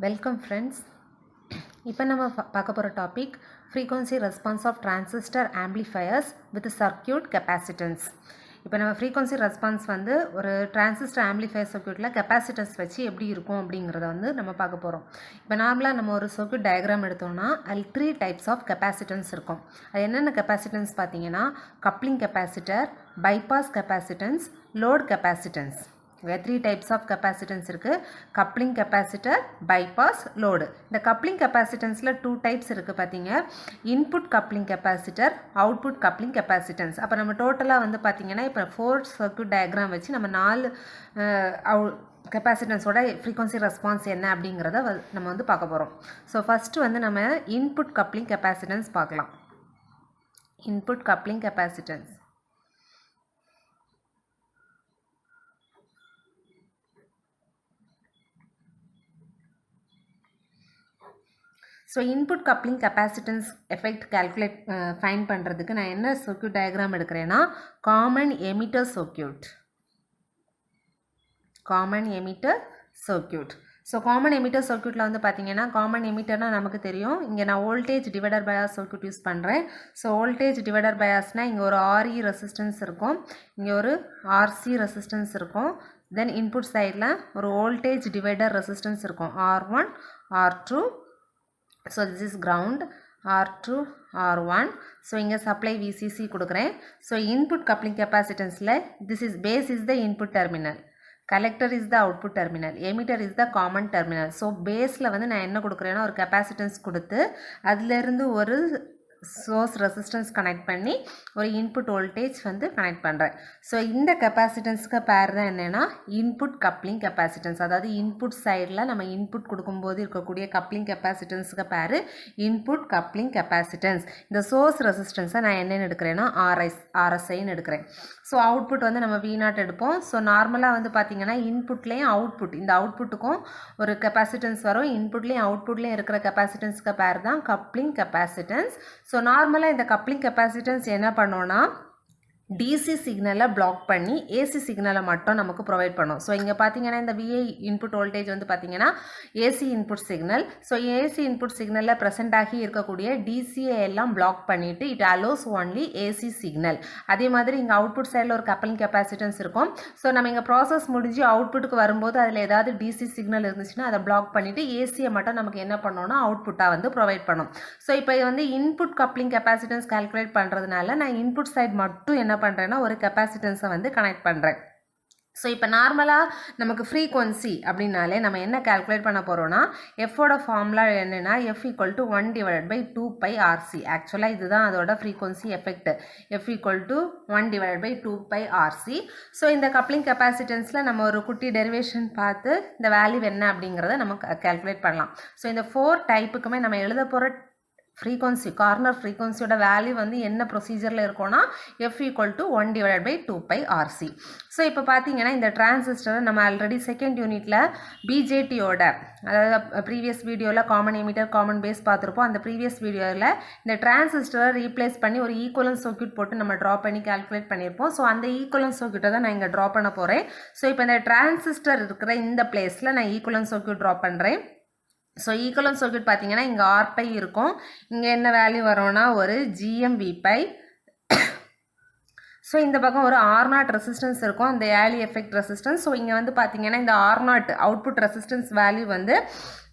Welcome friends. இப்போ நம்ம பார்க்க போகிற topic frequency response of transistor amplifiers with circuit capacitance. இப்போ நம்ம frequency response வந்து ஒரு transistor amplifier circuitல capacitance வச்சு எப்படி இருக்கும் அப்படிங்கிறத வந்து நம்ம பார்க்க போகிறோம். இப்போ நார்மலாக நம்ம ஒரு circuit diagram எடுத்தோம்னா அதில் 3 types of capacitance இருக்கும். அது என்னென்ன capacitance பார்த்தீங்கன்னா coupling capacitor, bypass capacitance, load capacitance. There are 3 types of capacitance இருக்கு. coupling capacitor, bypass, load. இந்த coupling capacitanceல 2 types இருக்கு பாத்தீங்க. input coupling capacitor, output coupling capacitance. அப்ப நம்ம டோட்டலா வந்து பாத்தீங்கன்னா இப்ப 4 circuit diagram வச்சு நம்ம 4 capacitance ஓட frequency response என்ன அப்படிங்கறத நம்ம வந்து பார்க்க போறோம். So first வந்து நம்ம input coupling capacitance பார்க்கலாம். input coupling capacitance. So input coupling capacitance effect calculate fine பண்ணுறதுக்கு நான் என்ன சர்க்யூட் டயக்ராம் எடுக்கிறேன்னா common emitter circuit. So common emitter சர்க்யூட்டில் வந்து பார்த்தீங்கன்னா காமன் எமிட்டர்னால் நமக்கு தெரியும். இங்கே நான் voltage divider bias circuit use பண்ணுறேன். ஸோ வோல்டேஜ் டிவைடர் பயாஸ்னால் இங்கே ஒரு RE ரெசிஸ்டன்ஸ் இருக்கும், இங்கே ஒரு RC ரெசிஸ்டன்ஸ் இருக்கும். தென் இன்புட் சைடில் ஒரு வோல்டேஜ் டிவைடர் ரெசிஸ்டன்ஸ் இருக்கும், R1 R2. So this is ground, R2 R1. So இங்க supply VCC கொடுக்கிறேன். So input coupling capacitance this is base is the input terminal, collector is the output terminal, emitter is the common terminal. So baseல வந்து நான் என்ன கொடுக்கிறேன்னா ஒரு capacitance கொடுத்து அதில் இருந்து ஒரு source resistance connect பண்ணி ஒரு input voltage வந்து connect பண்ணுறேன். ஸோ இந்த கெப்பாசிட்டன்ஸ்க்கு பேர் தான் என்னென்னா இன்புட் கப்ளிங் கெப்பாசிட்டன்ஸ். அதாவது இன்புட் சைடில் நம்ம இன்புட் கொடுக்கும்போது இருக்கக்கூடிய கப்ளிங் கெப்பாசிட்டன்ஸுக்கு பேர் இன்புட் கப்ளிங் கெப்பாசிட்டன்ஸ். இந்த சோர்ஸ் ரெசிஸ்டன்ஸை நான் என்னென்னு எடுக்கிறேன்னா RSIன்னு எடுக்கிறேன். ஸோ அவுட்புட் வந்து நம்ம V0 எடுப்போம். ஸோ நார்மலாக வந்து பார்த்திங்கன்னா இன்புட்லேயும் அவுட்புட், இந்த அவுட்புட்டுக்கும் ஒரு கெப்பாசிட்டன்ஸ் வரும், இன்புட்லேயும் அவுட்புட்லேயும் இருக்கிற கெப்பாசிட்டன்ஸ்க்கு பேர் தான் கப்ளிங் கெப்பாசிட்டன்ஸ். ஸோ நார்மலாக இந்த கப்ளிங் கெப்பாசிட்டன்ஸ் என்ன பண்ணோன்னா டிசி சிக்னலை பிளாக் பண்ணி ஏசி சிக்னலை மட்டும் நமக்கு ப்ரொவைட் பண்ணும். ஸோ இங்கே பார்த்தீங்கன்னா இந்த VI இன்புட் வோல்டேஜ் வந்து பார்த்தீங்கன்னா AC input signal. So AC input சிக்னலில் ப்ரெசென்ட் ஆகி இருக்கக்கூடிய டிசியை எல்லாம் பிளாக் பண்ணிவிட்டு it allows only AC signal. அதே மாதிரி இங்கே அவுட்புட் சைடில் ஒரு கப்ளிங் கெப்பாசிட்டன்ஸ் இருக்கும். ஸோ நம்ம இங்கே ப்ராசஸ் முடிஞ்சு அவுட்புட்டுக்கு வரும்போது அதில் ஏதாவது டிசி சிக்னல் இருந்துச்சுன்னா அதை பிளாக் பண்ணிவிட்டு ஏசியை மட்டும் நமக்கு என்ன பண்ணோன்னா அவுட்புட்டாக வந்து ப்ரொவைட் பண்ணும். ஸோ இப்போ வந்து இன்புட் கப்ளிங் கெப்பாசிட்டன்ஸ் கால்குலேட் பண்ணுறதுனால நான் இன்புட் சைட் மட்டும் என்ன பண்ணுறேன்னா ஒரு கெப்பாசிட்டன்ஸை வந்து கனெக்ட் பண்ணுறேன். ஸோ இப்போ நார்மலாக நமக்கு ஃப்ரீக்வன்சி அப்படின்னாலே நம்ம என்ன கால்குலேட் பண்ண போகிறோன்னா எஃபோட ஃபார்முலா என்னென்னா F = 1/2πRC. ஆக்சுவலாக இதுதான் அதோட frequency effect, F = 1/2πRC. So இந்த கப்ளிங் கெப்பாசிட்டன்ஸில் நம்ம ஒரு குட்டி டெரிவேஷன் பார்த்து இந்த வேல்யூ என்ன அப்படிங்கிறத நம்ம கால்குலேட் பண்ணலாம். ஸோ இந்த 4 டைப்புக்குமே நம்ம எழுத போகிற ஃப்ரீக்வன்சி, கார்னர் ஃப்ரீக்வன்சியோட வேல்யூ வந்து என்ன ப்ரொசீஜரில் இருக்கும்னா F = 1/2πRC. ஸோ இப்போ பார்த்தீங்கன்னா இந்த டிரான்சிஸ்டர் நம்ம ஆல்ரெடி செகண்ட் யூனிட்டில் பிஜேடியோட, அதாவது ப்ரீவியஸ் வீடியோவில் காமன் எமிட்டர் காமன் பேஸ் பார்த்துருப்போம். அந்த ப்ரீவியஸ் வீடியோவில் இந்த டிரான்சிஸ்டரை ரீப்ளேஸ் பண்ணி ஒரு ஈக்குவலன்ட் சர்க்யூட் போட்டு நம்ம ட்ரா பண்ணி கால்குலேட் பண்ணியிருப்போம். ஸோ அந்த ஈக்குவலன்ட் சர்க்யூட்டை தான் நான் இங்கே ட்ரா பண்ண போகிறேன். ஸோ இப்போ இந்த டிரான்சிஸ்டர் இருக்கிற இந்த பிளேஸில் நான் ஈக்குவலன்ட் சர்க்யூட் ட்ரா பண்ணுறேன். ஸோ ஈக்குவலன்ட் சர்க்யூட் பார்த்தீங்கன்னா இங்கே R π இருக்கும், இங்கே என்ன வேல்யூ வரும்னா ஒரு GmV π. ஸோ இந்த பக்கம் ஒரு R0 ரெசிஸ்டன்ஸ் இருக்கும், அந்த ஏலி எஃபெக்ட் ரெசிஸ்டன்ஸ். ஸோ இங்கே வந்து பார்த்தீங்கன்னா இந்த R0 அவுட்புட் ரெசிஸ்டன்ஸ் வேல்யூ வந்து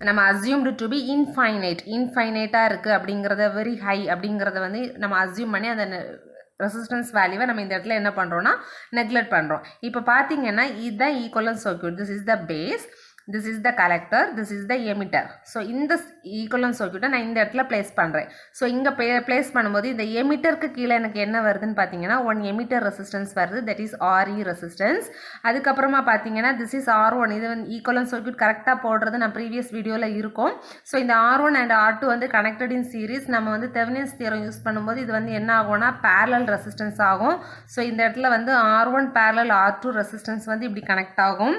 நம்ம அஸ்யூம்டு டு பி இன்ஃபைனைட்டாக இருக்குது அப்படிங்கிறத, வெரி ஹை அப்படிங்கிறத வந்து நம்ம அஸ்யூம் பண்ணி அந்த ரெசிஸ்டன்ஸ் வேல்யூவை நம்ம இந்த இடத்துல என்ன பண்ணுறோன்னா நெக்லெக்ட் பண்ணுறோம். இப்போ பார்த்தீங்கன்னா இதுதான் equivalent circuit. This is the base, this is the collector, this is the emitter. So இந்த ஈக்குவலன்ட் சர்க்யூட்டை நான் இந்த இடத்துல பிளேஸ் பண்ணுறேன். ஸோ இங்கே பிளேஸ் பண்ணும்போது இந்த எமிட்டருக்கு கீழே எனக்கு என்ன வருதுன்னு பார்த்தீங்கன்னா 1 எமிட்டர் ரெசிஸ்டன்ஸ் வருது, தட் இஸ் RE ரெசிஸ்டன்ஸ். அதுக்கப்புறமா பார்த்தீங்கன்னா திஸ் இஸ் R1. இது வந்து ஈக்குவலன்ட் சர்க்யூட் கரெக்டாக போடுறது நான் ப்ரீவியஸ் வீடியோவில் இருக்கும். ஸோ இந்த R1 அண்ட் R2 வந்து கனெக்டட் இன் சீரீஸ். நம்ம வந்து தெவெனின்ஸ் தியரம் யூஸ் பண்ணும்போது இது வந்து என்ன ஆகும்னா பேரலல் ரெசிஸ்டன்ஸ் ஆகும். ஸோ இந்த இடத்துல வந்து R1 பேரலல் R2 ரெசிஸ்டன்ஸ் வந்து இப்படி கனெக்ட் ஆகும்.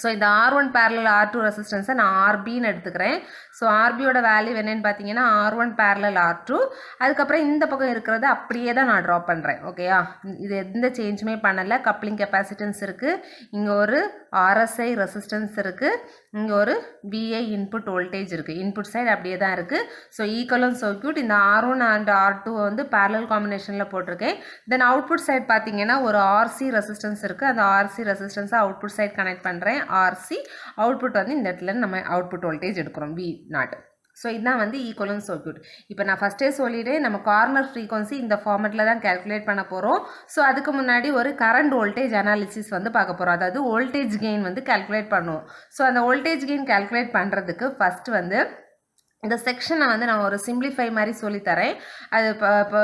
ஸோ இந்த R1 parallel R2 ரெசிஸ்டன்ஸை நான் RBன்னு எடுத்துக்கிறேன். ஸோ RBயோட வேல்யூ என்னென்னு பார்த்தீங்கன்னா R1 parallel R2. அதுக்கப்புறம் இந்த பக்கம் இருக்கிறத அப்படியே தான் நான் ட்ரா பண்ணுறேன். ஓகேயா, இது எந்த சேஞ்சுமே பண்ணலை. கப்ளிங் கெப்பாசிட்டன்ஸ் இருக்குது, இங்கே ஒரு RSI ரெசிஸ்டன்ஸ் இருக்குது, இங்கே ஒரு VI இன்புட் வோல்டேஜ் இருக்குது, இன்புட் சைடு அப்படியே தான் இருக்குது. ஸோ ஈக்குவலன்ட் சர்க்யூட் இந்த R1 அண்ட் R2 வந்து பேரலல் காம்பினேஷனில் போட்டிருக்கேன். தென் அவுட்புட் சைடு பார்த்தீங்கன்னா ஒரு RC ரெசிஸ்டன்ஸ் இருக்குது, அந்த RC ரெசிஸ்டன்ஸை அவுட்புட் சைடு கனெக்ட் பண்ணுறேன். RC அவுட்புட் வந்து இந்த இடத்துல நம்ம அவுட்புட் வோல்டேஜ் எடுக்கிறோம் V0. ஸோ இதுதான் வந்து ஈக்குவலன்ட் சர்க்யூட். இப்போ நான் ஃபஸ்ட்டே சொல்லிவிட்டேன், நம்ம கார்னர் ஃப்ரீக்வன்சி இந்த ஃபார்மெட்டில் தான் கேல்குலேட் பண்ண போகிறோம். ஸோ அதுக்கு முன்னாடி ஒரு கரண்ட் வோல்டேஜ் அனாலிசிஸ் வந்து பார்க்க போகிறோம், அதாவது வோல்டேஜ் கெயின் வந்து கேல்குலேட் பண்ணுவோம். ஸோ அந்த வோல்டேஜ் கெயின் கேல்குலேட் பண்ணுறதுக்கு ஃபஸ்ட்டு வந்து இந்த செக்ஷனை வந்து நான் ஒரு சிம்பிளிஃபை மாதிரி சொல்லித்தரேன். அது இப்போ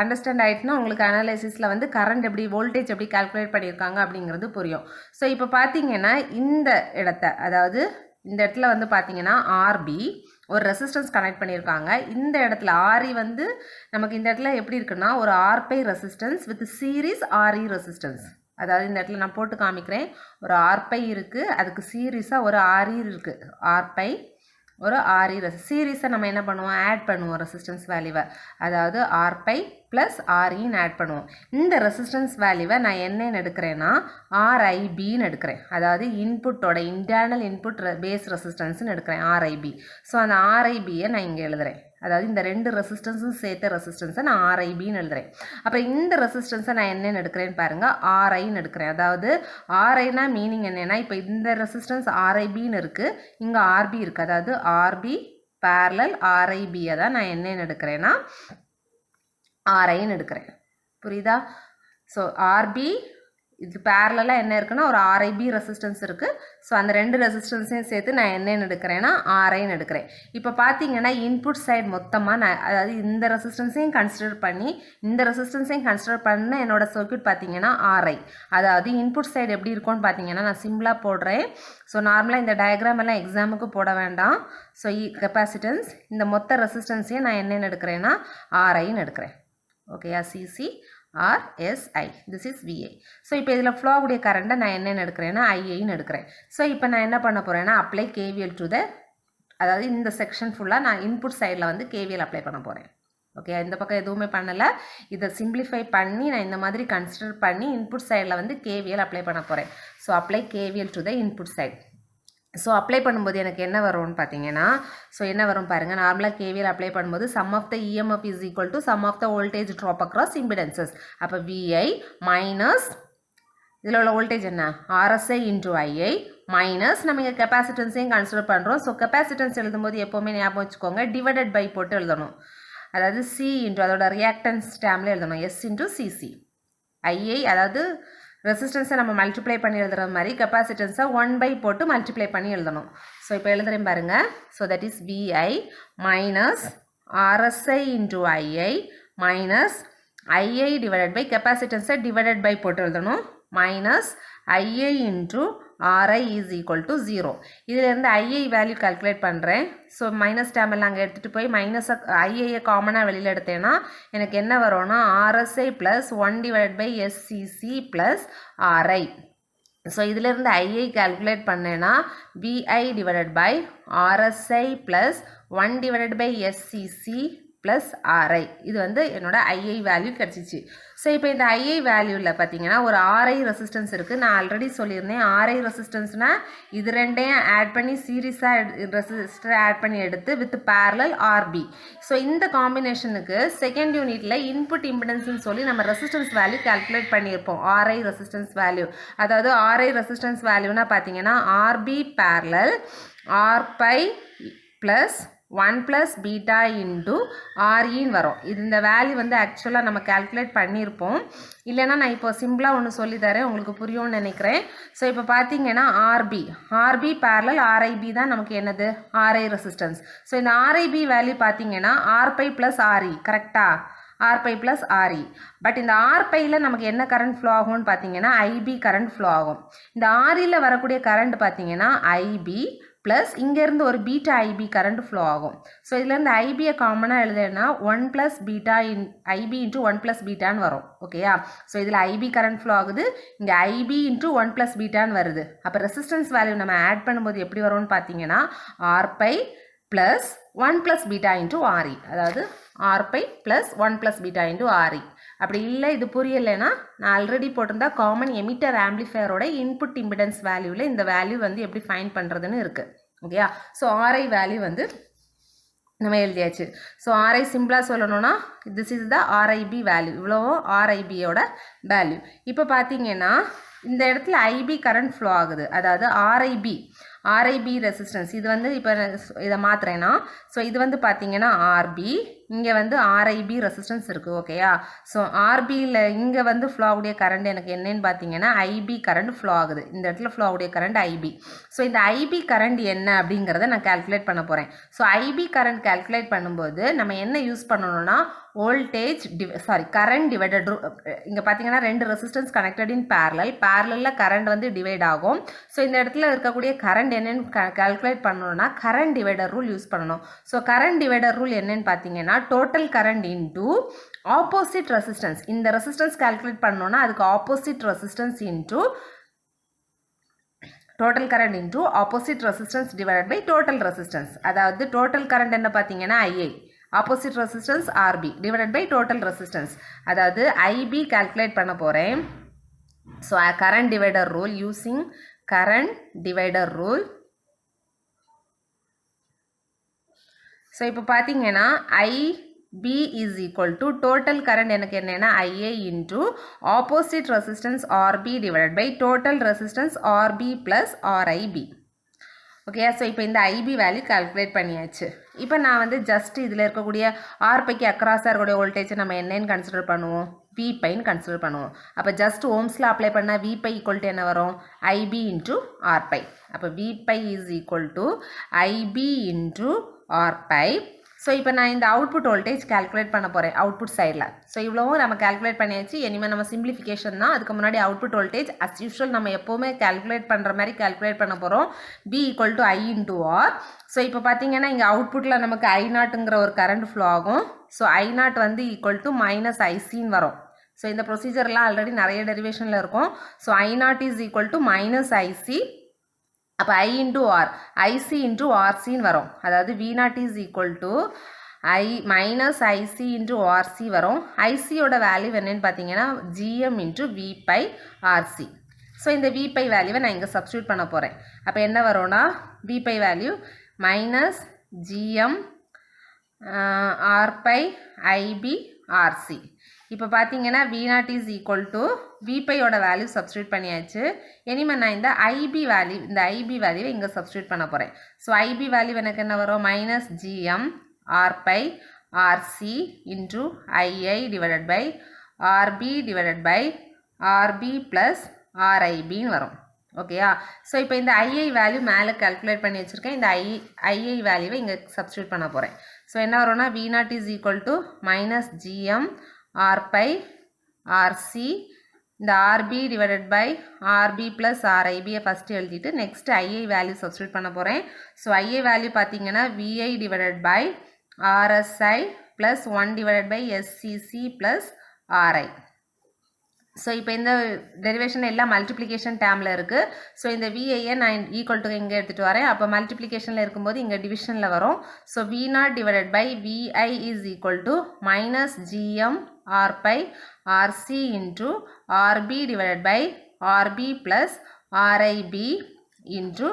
அண்டர்ஸ்டாண்ட் ஆகிட்டுனா உங்களுக்கு அனாலிசிஸில் வந்து கரண்ட் எப்படி வோல்டேஜ் எப்படி கேல்குலேட் பண்ணியிருக்காங்க அப்படிங்கிறது புரியும். ஸோ இப்போ பார்த்தீங்கன்னா இந்த இடத்த, அதாவது இந்த இடத்துல வந்து பார்த்தீங்கன்னா RB ஒரு ரெசிஸ்டன்ஸ் கனெக்ட் பண்ணியிருக்காங்க. இந்த இடத்துல RE வந்து நமக்கு இந்த இடத்துல எப்படி இருக்குன்னா ஒரு RPi resistance with series RE resistance. அதாவது இந்த இடத்துல நான் போட்டு காமிக்கிறேன், ஒரு RPi இருக்குது, அதுக்கு சீரீஸாக ஒரு RE இருக்குது. RPi ஒரு RE சீரீஸை நம்ம என்ன பண்ணுவோம், ஆட் பண்ணுவோம் ரெசிஸ்டன்ஸ் வேல்யூவை, அதாவது RPi ப்ளஸ் REன்னு ஆட் பண்ணுவோம். இந்த ரெசிஸ்டன்ஸ் வேல்யூவை நான் என்னன்னு எடுக்கிறேன்னா RIBன்னு எடுக்கிறேன், அதாவது இன்புட்டோட இன்டர்னல் இன்புட் பேஸ் ரெசிஸ்டன்ஸ்னு எடுக்கிறேன் RIB. ஸோ அந்த RIBயை நான் இங்கே எழுதுகிறேன், அதாவது இந்த ரெண்டு ரெசிஸ்டன்ஸும் சேர்த்த ரெசிஸ்டன்ஸை நான் RIBன்னு எழுதுகிறேன். அப்புறம் இந்த ரெசிஸ்டன்ஸை நான் என்னென்னு எடுக்கிறேன்னு பாருங்கள், RIன்னு எடுக்கிறேன். அதாவது RIனா மீனிங் என்னென்னா, இப்போ இந்த ரெசிஸ்டன்ஸ் RIBன்னு இருக்குது, இங்கே RB இருக்குது, அதாவது RB பேரலல் RIBயை தான் நான் என்னென்னு எடுக்கிறேன்னா RIன்னு எடுக்கிறேன். புரியுதா? ஸோ RB இது பேரலாக என்ன இருக்குன்னா ஒரு RIB ரெசிஸ்டன்ஸ் இருக்குது. ஸோ அந்த ரெண்டு ரெசிஸ்டன்ஸையும் சேர்த்து நான் என்னென்னு எடுக்கிறேன்னா RIன்னு எடுக்கிறேன். இப்போ பார்த்தீங்கன்னா இன்புட் சைடு மொத்தமாக நான், அதாவது இந்த ரெசிஸ்டன்ஸையும் கன்சிடர் பண்ணி இந்த ரெசிஸ்டன்ஸையும் கன்சிடர் பண்ண என்னோட சர்க்யூட் பார்த்தீங்கன்னா RI. அதாவது இன்புட் சைடு எப்படி இருக்கும்னு பார்த்தீங்கன்னா நான் சிம்பிளாக போடுறேன். ஸோ நார்மலாக இந்த டயக்ராம் எல்லாம் எக்ஸாமுக்கு போட வேண்டாம். ஸோ கெப்பாசிட்டன்ஸ் இந்த மொத்த ரெசிஸ்டன்ஸையும் நான் என்னென்னு எடுக்கிறேன்னா RIன்னு எடுக்கிறேன். ஓகேயா? CC RSI, this is VI. So இப்போ இதில் ஃப்ளோ ஆகக்கூடிய கரண்ட்டை நான் என்னென்னு எடுக்கிறேன்னா IIன்னு எடுக்கிறேன். ஸோ இப்போ நான் என்ன பண்ண போகிறேன்னா அப்ளை KVL டு த, அதாவது இந்த செக்ஷன் ஃபுல்லாக நான் இன்புட் சைடில் வந்து KVL அப்ளை பண்ண போகிறேன். ஓகே, இந்த பக்கம் எதுவுமே பண்ணலை, இதை சிம்பிளிஃபை பண்ணி நான் இந்த மாதிரி கன்சிடர் பண்ணி இன்புட் சைடில் வந்து KVL அப்ளை பண்ண போகிறேன். So apply KVL to the input side. So apply பண்ணும்போது எனக்கு என்ன வரும்னு பார்த்தீங்கன்னா, ஸோ என்ன வரும் பாருங்கள், நார்மலாக KVL அப்ளை பண்ணும்போது sum of the EMF is equal to sum of the voltage drop across impedances. அப்போ VI மைனஸ் இதில் உள்ள வோல்டேஜ் என்ன RSI இன்டூ II மைனஸ் நம்ம இங்கே கெப்பாசிட்டன்ஸையும் கன்சிடர் பண்ணுறோம். ஸோ கெப்பாசிட்டன்ஸ் எழுதும்போது எப்போவுமே ஞாபகம் வச்சுக்கோங்க, டிவைடட் பை போட்டு எழுதணும், அதாவது C இன்டூ அதோட ரியாக்டன்ஸ் டேர்மில் எழுதணும், S இன்டூ CC. II அதாவது ரெசிஸ்டன்ஸை நம்ம மல்டிப்ளை பண்ணி எழுதுகிற மாதிரி கெப்பாசிட்டன்ஸை 1/, போட்டு மல்டிப்ளை பண்ணி எழுதணும். ஸோ இப்போ எழுதுகிறேன் பாருங்கள். So that is VI minus RSI into II minus II divided by கெப்பாசிட்டன்ஸை டிவைடட் பை போட்டு எழுதணும், minus II into RI is equal to 0. இதிலேருந்து II வேல்யூ கால்குலேட் பண்ணுறேன். ஸோ மைனஸ் டேர்மெல்லாம் அங்கே எடுத்துகிட்டு போய் மைனஸை IIயை காமனாக வெளியில் எடுத்தேன்னா எனக்கு என்ன வரும்னா RSI plus 1 divide by SCC plus RI. So இதிலேருந்து II கால்குலேட் பண்ணேன்னா VI divided by RSI plus 1 divided by SCC plus RI. இது வந்து என்னோட II வேல்யூ கிடச்சிச்சு. ஸோ இப்போ இந்த II வேல்யூவில் பார்த்தீங்கன்னா ஒரு RI ரெசிஸ்டன்ஸ் இருக்குது. நான் ஆல்ரெடி சொல்லியிருந்தேன், RI ரெசிஸ்டன்ஸ்னால் இது ரெண்டையும் ஆட் பண்ணி சீரீஸாக ரெசிஸ்டர் ஆட் பண்ணி எடுத்து வித் பேரலல் RB. ஸோ இந்த காம்பினேஷனுக்கு செகண்ட் யூனிட்டில் இன்புட் இம்பிடன்ஸ்னு சொல்லி நம்ம ரெசிஸ்டன்ஸ் வேல்யூ கால்குலேட் பண்ணியிருப்போம், RI ரெசிஸ்டன்ஸ் வேல்யூ. அதாவது RI ரெசிஸ்டன்ஸ் வேல்யூனா பார்த்தீங்கன்னா RB parallel RPi plus 1 plus beta into REன்னு வரும். இது இந்த வேல்யூ வந்து ஆக்சுவலாக நம்ம கால்குலேட் பண்ணியிருப்போம், இல்லைன்னா நான் இப்போ சிம்பிளாக ஒன்று சொல்லித்தரேன், உங்களுக்கு புரியும்னு நினைக்கிறேன். ஸோ இப்போ பார்த்தீங்கன்னா RB பேரலல் RIB தான் நமக்கு என்னது RI ரெசிஸ்டன்ஸ். ஸோ இந்த RIB வேல்யூ பார்த்தீங்கன்னா RPi ப்ளஸ் RE, கரெக்டாக? RPi plus RE. பட் இந்த RPiயில் நமக்கு என்ன கரண்ட் ஃப்ளோ ஆகும்னு பார்த்தீங்கன்னா IB கரண்ட் ஃப்ளோ ஆகும். இந்த REயில் வரக்கூடிய கரண்ட் பார்த்தீங்கன்னா IB ப்ளஸ் இங்கேருந்து ஒரு பீட்டா IB கரண்ட் ஃப்ளோ ஆகும். ஸோ இதுலேருந்து IBயை காமனாக எழுதுனா 1 plus beta IB into 1 plus பீட்டான்னு வரும். ஓகேயா? ஸோ இதில் IB கரண்ட் ஃப்ளோ ஆகுது, இங்கே IB இன்ட்டு 1 ப்ளஸ் பீட்டான்னு வருது. அப்போ ரெசிஸ்டன்ஸ் வேல்யூ நம்ம ஆட் பண்ணும்போது எப்படி வரும்னு பார்த்தீங்கன்னா RPi plus 1 plus beta into RE, அதாவது RPi plus 1 plus beta into RE. அப்படி இல்லை இது புரியலைன்னா நான் ஆல்ரெடி போட்டிருந்தா காமன் எமிட்டர் ஆம்பிளிஃபையரோட இன்புட் இம்பிடன்ஸ் வேல்யூவில் இந்த வேல்யூ வந்து எப்படி ஃபைண்ட் பண்ணுறதுன்னு இருக்குது ஓகேயா. ஸோ ஆர்ஐ வேல்யூ வந்து நம்ம எழுதியாச்சு. ஸோ ஆர்ஐ சிம்பிளாக சொல்லணும்னா this is the RIP value, இவ்வளோ ஆர்ஐபியோட வேல்யூ. இப்போ பார்த்தீங்கன்னா இந்த இடத்துல ஐபி கரண்ட் ஃப்ளோ ஆகுது, அதாவது ஆர்ஐபி ரெசிஸ்டன்ஸ் இது வந்து இப்போ இதை மாற்றுறேன்னா ஸோ இது வந்து பார்த்தீங்கன்னா ஆர்பி, இங்கே வந்து ஆர்ஐபி ரெசிஸ்டன்ஸ் இருக்குது ஓகேயா. ஸோ ஆர்பியில் இங்கே வந்து ஃப்ளோ ஆகக்கூடிய கரண்ட் எனக்கு என்னன்னு பார்த்தீங்கன்னா ஐபி கரண்ட் ஃப்ளோ ஆகுது, இந்த இடத்துல ஃப்ளோ ஆகக்கூடிய கரண்ட் ஐபி. ஸோ இந்த ஐபி கரண்ட் என்ன அப்படிங்கிறத நான் கால்குலேட் பண்ண போகிறேன். ஸோ ஐபி கரண்ட் கால்குலேட் பண்ணும்போது நம்ம என்ன யூஸ் பண்ணணும்னா கரண்ட் டிவைடட் ரூல். இங்கே பார்த்தீங்கன்னா 2 ரெசிஸ்டன்ஸ் கனெக்டட் இன் பேரலில் கரண்ட் வந்து டிவைட் ஆகும். ஸோ இந்த இடத்துல இருக்கக்கூடிய கரண்ட் என்னன்னு கால்குலேட் பண்ணணும்னா கரண்ட் டிவைடர் ரூல் யூஸ் பண்ணணும். ஸோ கரண்ட் டிவைடர் ரூல் என்னன்னு பார்த்தீங்கன்னா total current into opposite resistance. இந்த ரெசிஸ்டன்ஸ் கால்குலேட் பண்ணணும்னா அதுக்கு opposite resistance into total current into opposite resistance divided by total resistance. அதாவது டோட்டல் கரண்ட் என்ன பார்த்தீங்கன்னா I A, opposite resistance R B divided by total resistance. அதாவது I B calculate பண்ண போகிறேன். So current divider rule using current divider rule. So இப்போ பார்த்தீங்கன்னா I B is equal to total current எனக்கு என்னென்னா I A into opposite resistance R B divided by total resistance R B plus R I B okay. So இப்போ இந்த IP value calculate பண்ணியாச்சு. இப்போ நான் வந்து ஜஸ்ட் இதில் இருக்கக்கூடிய ஆர்பைக்கு அக்ராஸாக இருக்கக்கூடிய வோல்டேஜை நம்ம என்னன்னு கன்சிடர் பண்ணுவோம், விபைன்னு கன்சிடர் பண்ணுவோம். அப்போ ஜஸ்ட் ஓம்ஸில் அப்ளை பண்ணால் விபை ஈக்குவல் டு என்ன வரும், ஐபி இன்டூ ஆர்பை. அப்போ V pi is equal to IB into R pi. So இப்போ நான் இந்த அவுட்புட் வோல்டேஜ் கால்குலேட் பண்ண போகிறேன் அவுட்புட் சைடில். ஸோ இவ்வளவும் நம்ம கால்குலேட் பண்ணியாச்சு. இனிமேல் நம்ம சிம்பிளிஃபிகேஷன் தான். அதுக்கு முன்னாடி அவுட்புட் வோல்டேஜ் அஸ் யூஷுவல் நம்ம எப்போவுமே கால்குலேட் பண்ணுற மாதிரி கால்குலேட் பண்ண போகிறோம். P equal to I into R. So இப்போ பார்த்தீங்கன்னா இங்கே அவுட்புட்டில் நமக்கு I0ங்கிற ஒரு கரண்ட் ஃப்ளோ ஆகும். ஸோ I0 வந்து ஈக்குவல் டு மைனஸ் ஐசின்னு வரும். ஸோ இந்த ப்ரொசீஜர்லாம் ஆல்ரெடி நிறைய டெரிவேஷனில் இருக்கும். So I0 is equal to minus IC. அப்போ I into R IC into ஆர்சின்னு வரும். அதாவது V0 is equal to minus IC into RC வரும். ஐசியோட வேல்யூ என்னன்னு பார்த்தீங்கன்னா GM into V pi RC. So இந்த விபை வேல்யூவை நான் இங்கே சப்ஸ்டியூட் பண்ண போகிறேன். அப்போ என்ன வரும்னா V pi value minus GM R pi IB RC. இப்போ பார்த்தீங்கன்னா V0 இஸ் ஈக்குவல் டு விபையோட வேல்யூ சப்ஸ்டியூட் பண்ணியாச்சு. இனிமேல் நான் இந்த ஐபி வேல்யூவை இங்கே சப்ஸ்டியூட் பண்ண போகிறேன். ஸோ ஐபி வேல்யூ எனக்கு என்ன வரும், minus GM R pi RC into II divided by RB divided by RB plus ஆர்ஐபின்னு வரும் ஓகேயா. ஸோ இப்போ இந்த ஐஐ வேல்யூ மேலே கால்குலேட் பண்ணி வச்சுருக்கேன். இந்த ஐஐ வேல்யூவை இங்கே சப்ஸ்டியூட் பண்ண போகிறேன். ஸோ என்ன வரும்னா V0 is equal to minus GM R pi RC, இந்த RB divided by RB plus ஆர்ஐபியை ஃபஸ்ட்டு எழுதிட்டு நெக்ஸ்ட்டு ஐஐ வேல்யூ சப்ஸ்டியூட் பண்ண போகிறேன். ஸோ ஐஐ வேல்யூ பார்த்தீங்கன்னா VI divided by RSI plus 1 divided by SCC plus RI. So இப்போ இந்த derivation எல்லாம் multiplication டேர்மில் இருக்குது. ஸோ இந்த விஐயை நான் ஈக்குவல் டு இங்கே எடுத்துகிட்டு வரேன். அப்போ மல்டிப்ளிகேஷனில் இருக்கும்போது இங்கே டிவிஷனில் வரும். So V0 divided by VI is equal to minus GM R pi RC into RB divided by RB plus RIB into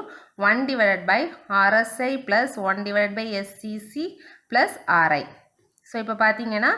1 divided by RSI plus 1 divided by SCC plus RI. So இப்போ பார்த்தீங்கன்னா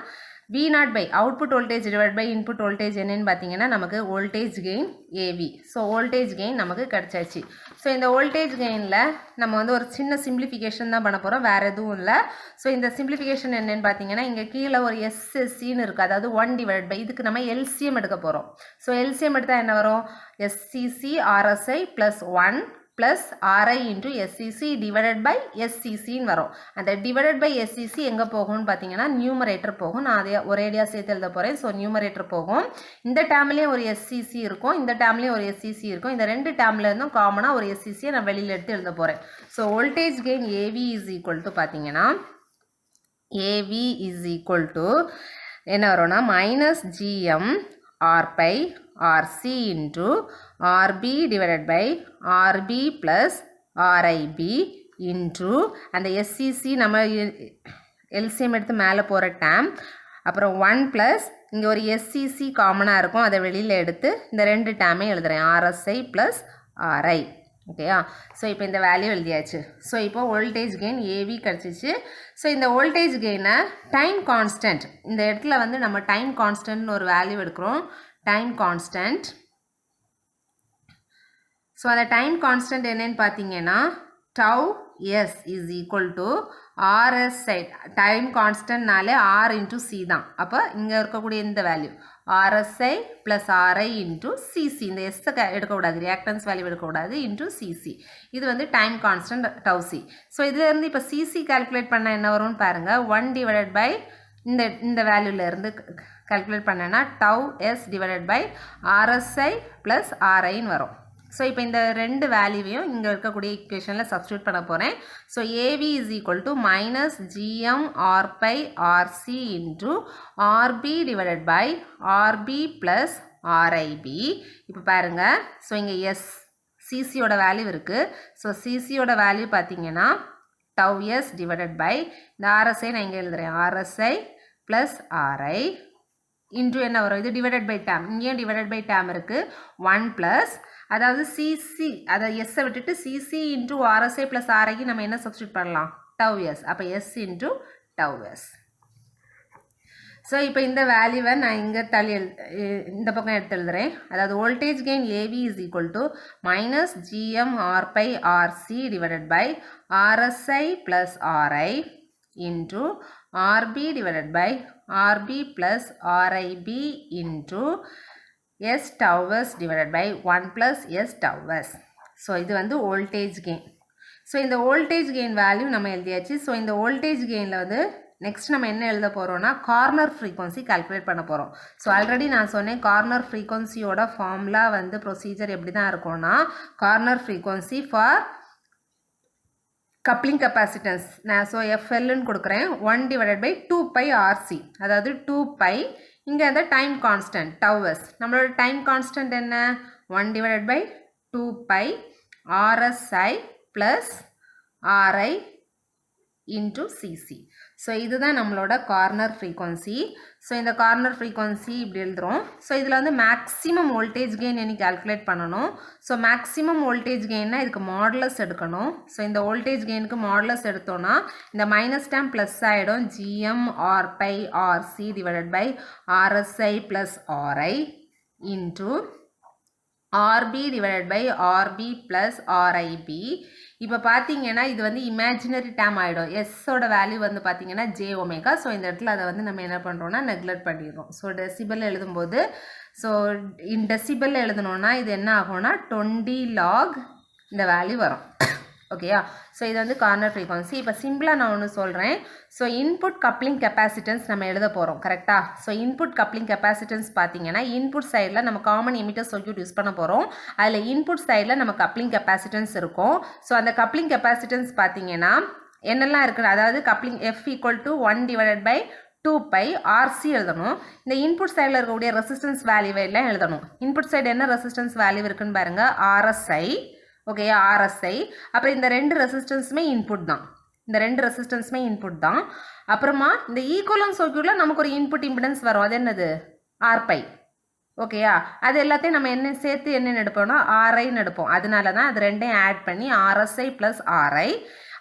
V0 by output voltage divide by input voltage என்னன்னு பார்த்தீங்கன்னா நமக்கு voltage gain AV. So voltage gain நமக்கு கிடச்சாச்சு. So இந்த voltage கெயினில் நம்ம வந்து ஒரு சின்ன சிம்பிளிஃபிகேஷன் தான் பண்ண போகிறோம், வேறு எதுவும் இல்லை. ஸோ இந்த சிம்பிளிஃபிகேஷன் என்னென்னு பார்த்தீங்கன்னா இங்கே கீழே ஒரு எஸ்எஸ்சின்னு இருக்குது, அதாவது 1 டிவைட் பை இதுக்கு நம்ம எல்சிஎம் எடுக்க போகிறோம். ஸோ எல்சிஎம் எடுத்தால் என்ன வரும், SCC RSI plus 1 plus RI into SCC divided by எஸ்சிசின்னு வரும். அந்த டிவைடட் பை எஸ்சிசி எங்கே போகும்னு பார்த்தீங்கன்னா நியூமரேட்டர் போகும். நான் அதை ஒரேடியாக சேர்த்து எழுத போகிறேன். ஸோ நியூமரேட்டர் போகும். இந்த டேர்ம்லேயும் ஒரு எஸ்சிசி இருக்கும், இந்த டேர்ம்லேயும் ஒரு எஸ்சிசி இருக்கும். இந்த ரெண்டு டேர்ம்லேருந்தும் காமனாக ஒரு எஸ்சிசியை நான் வெளியில் எடுத்து எழுத போகிறேன். So voltage gain AV is equal to பார்த்தீங்கன்னா ஏவி இஸ் ஈக்குவல் டு என்ன வரும்னா minus GM R pi RC into RB divided by RB plus RIB into அந்த எஸ்சிசி நம்ம எல்சிஎம் எடுத்து மேலே போகிற டேம் அப்புறம் 1 ப்ளஸ் இங்கே ஒரு எஸ்சிசி காமனாக இருக்கும், அதை வெளியில் எடுத்து இந்த ரெண்டு டேமே எழுதுகிறேன், ஆர்எஸ்ஐ ப்ளஸ் ஆர்ஐ. ஓகேயா? ஸோ இப்போ இந்த வேல்யூ எழுதியாச்சு. ஸோ இப்போ வோல்டேஜ் கெயின் ஏவி கிடச்சிச்சு. ஸோ இந்த வோல்டேஜ் கெயினை டைம் கான்ஸ்டன்ட், இந்த இடத்துல வந்து நம்ம டைம் கான்ஸ்டன்ட்னு ஒரு வேல்யூ எடுக்கிறோம், டைம் கான்ஸ்டன்ட். ஸோ அந்த டைம் கான்ஸ்டன்ட் என்னன்னு பார்த்தீங்கன்னா tau s is equal to RSI. Time கான்ஸ்டன்ட்னாலே R into C தான். அப்போ இங்கே இருக்கக்கூடிய இந்த value RSI plus RI into CC. இந்த S எடுக்கக்கூடாது, ரியாக்டன்ஸ் வேல்யூ எடுக்கக்கூடாது, into CC. இது வந்து time constant tau C. So இதுலேருந்து இப்போ CC கால்குலேட் பண்ணால் என்ன வரும்னு பாருங்கள், 1 divided by இந்த வேல்யூலேருந்து கால்குலேட் பண்ணேன்னா tau s divided by RSI plus RIன்னு வரும். ஸோ இப்போ இந்த ரெண்டு வேல்யூவையும் இங்கே இருக்கக்கூடிய ஈக்குவேஷனில் சப்ஸ்டியூட் பண்ண போகிறேன். So AV is equal to minus GM R pi RC into RB divided by RB plus RIB. இப்போ பாருங்கள், ஸோ இங்கே CCயோட வேல்யூ இருக்குது. ஸோ CCயோட வேல்யூ பார்த்தீங்கன்னா tau s divided by இந்த RSI நான் இங்கே எழுதுகிறேன், RSI plus RI இன்ட்டு என்ன வரும், இது டிவைடட் பை டேம், இங்கேயும் டிவைடட் பை டேம் இருக்குது, 1 ப்ளஸ் அதாவது சிசி, அதை எஸ்ஸை விட்டுட்டு சிசி இன்ட்டு ஆர்எஸ்ஐ ப்ளஸ் ஆர்ஐக்கு நம்ம என்ன சப்ஸ்டியூட் பண்ணலாம், டவ் எஸ். அப்போ S into tau S. So இப்போ இந்த வேல்யூவை நான் இங்கே இந்த பக்கம் எடுத்து எழுதுகிறேன். அதாவது voltage gain AV is equal to minus GM R pi RC divided by RSI plus RI into RB divided by RB plus RIB into S tau s divided by 1 plus S tau s. So இது வந்து voltage gain. So இந்த voltage gain value நம்ம எழுதியாச்சு. So இந்த voltage gainல வந்து next நம்ம என்ன எழுத போகிறோம்னா கார்னர் ஃப்ரீக்வன்சி கால்குலேட் பண்ண போகிறோம். ஸோ ஆல்ரெடி நான் சொன்னேன் கார்னர் ஃப்ரீக்வன்சியோட ஃபார்முலா வந்து ப்ரொசீஜர் எப்படி தான் இருக்கும்னா, corner frequency for coupling capacitance நான் ஸோ எஃப்எல்னு கொடுக்குறேன், 1 டிவைடட் பை 2 பை ஆர்சி, அதாவது 2 பை இங்கே அந்த டைம் கான்ஸ்டன்ட் டவ்-எஸ். நம்மளோட டைம் கான்ஸ்டன்ட் என்ன, 1 divided by 2 pi RSI plus RI into CC. So இதுதான் நம்மளோட கார்னர் ஃப்ரீக்வன்சி. ஸோ இந்த கார்னர் ஃப்ரீக்வன்சி இப்படி எழுதுகிறோம். ஸோ இதில் வந்து மேக்ஸிமம் வோல்டேஜ் கெயின் என்ன கால்குலேட் பண்ணணும். ஸோ மேக்ஸிமம் வோல்டேஜ் கெயின்னா இதுக்கு மாடுலஸ் எடுக்கணும். ஸோ இந்த வோல்டேஜ் கெயினுக்கு மாடுலஸ் எடுத்தோன்னா இந்த மைனஸ் டேம் ப்ளஸ் ஆகிடும், GM R pi RC divided by RSI plus RI into RB divided by RB plus RIB. இப்போ பார்த்தீங்கன்னா இது வந்து இமேஜினரி டேம் ஆகிடும், எஸ்ஸோட வேல்யூ வந்து பார்த்தீங்கன்னா ஜே ஒமேகா. ஸோ இந்த இடத்துல அதை வந்து நம்ம என்ன பண்ணுறோம்னா நெக்லெக்ட் பண்ணிடுறோம். ஸோ டெசிபல் எழுதும்போது ஸோ டெசிபல் எழுதணுன்னா இது என்ன ஆகும்னா 20 log இந்த வேல்யூ வரும். ஓகேயா? ஸோ இது வந்து கார்னர் ஃப்ரீக்வன்சி. இப்போ சிம்பிளாக நான் ஒன்று சொல்கிறேன். ஸோ இன்புட் கப்ளிங் கெப்பாசிட்டன்ஸ் நம்ம எழுத போகிறோம், கரெக்டாக? ஸோ இன்புட் கப்ளிங் கெப்பாசிட்டன்ஸ் பார்த்தீங்கன்னா இன்புட் சைடில் நம்ம காமன் எமிட்டர் சர்க்யூட் யூஸ் பண்ண போகிறோம். அதில் இன்புட் சைடில் நம்ம கப்ளிங் கெப்பாசிட்டன்ஸ் இருக்கும். ஸோ அந்த கப்ளிங் கெப்பாசிட்டன்ஸ் பார்த்தீங்கன்னா என்னெல்லாம் இருக்குது, அதாவது coupling F equal to 1 divided by 2 pi RC எழுதணும். இந்த இன்புட் சைடில் இருக்கக்கூடிய ரெசிஸ்டன்ஸ் வேல்யூவை எல்லாம் எழுதணும். இன்புட் சைடு என்ன ரெசிஸ்டன்ஸ் வேல்யூ இருக்குன்னு பாருங்கள், ஆர்எஸ்ஐ. ஓகேயா? ஆர்எஸ்ஐ. அப்புறம் இந்த ரெண்டு ரெசிஸ்டன்ஸுமே இன்புட் தான், இந்த ரெண்டு ரெசிஸ்டன்ஸுமே இன்புட் தான். அப்புறமா இந்த ஈக்குவலன்ட் சர்க்யூட்டில் நமக்கு ஒரு இன்புட் இம்பிடன்ஸ் வரும், அது என்னது, ஆர்பை. ஓகேயா? அது எல்லாத்தையும் நம்ம என்ன சேர்த்து என்னென்னு எடுப்போம்னா ஆர்ஐன்னு எடுப்போம். அதனால தான் அது ரெண்டையும் ஆட் பண்ணி ஆர்எஸ்ஐ ப்ளஸ் ஆர்ஐ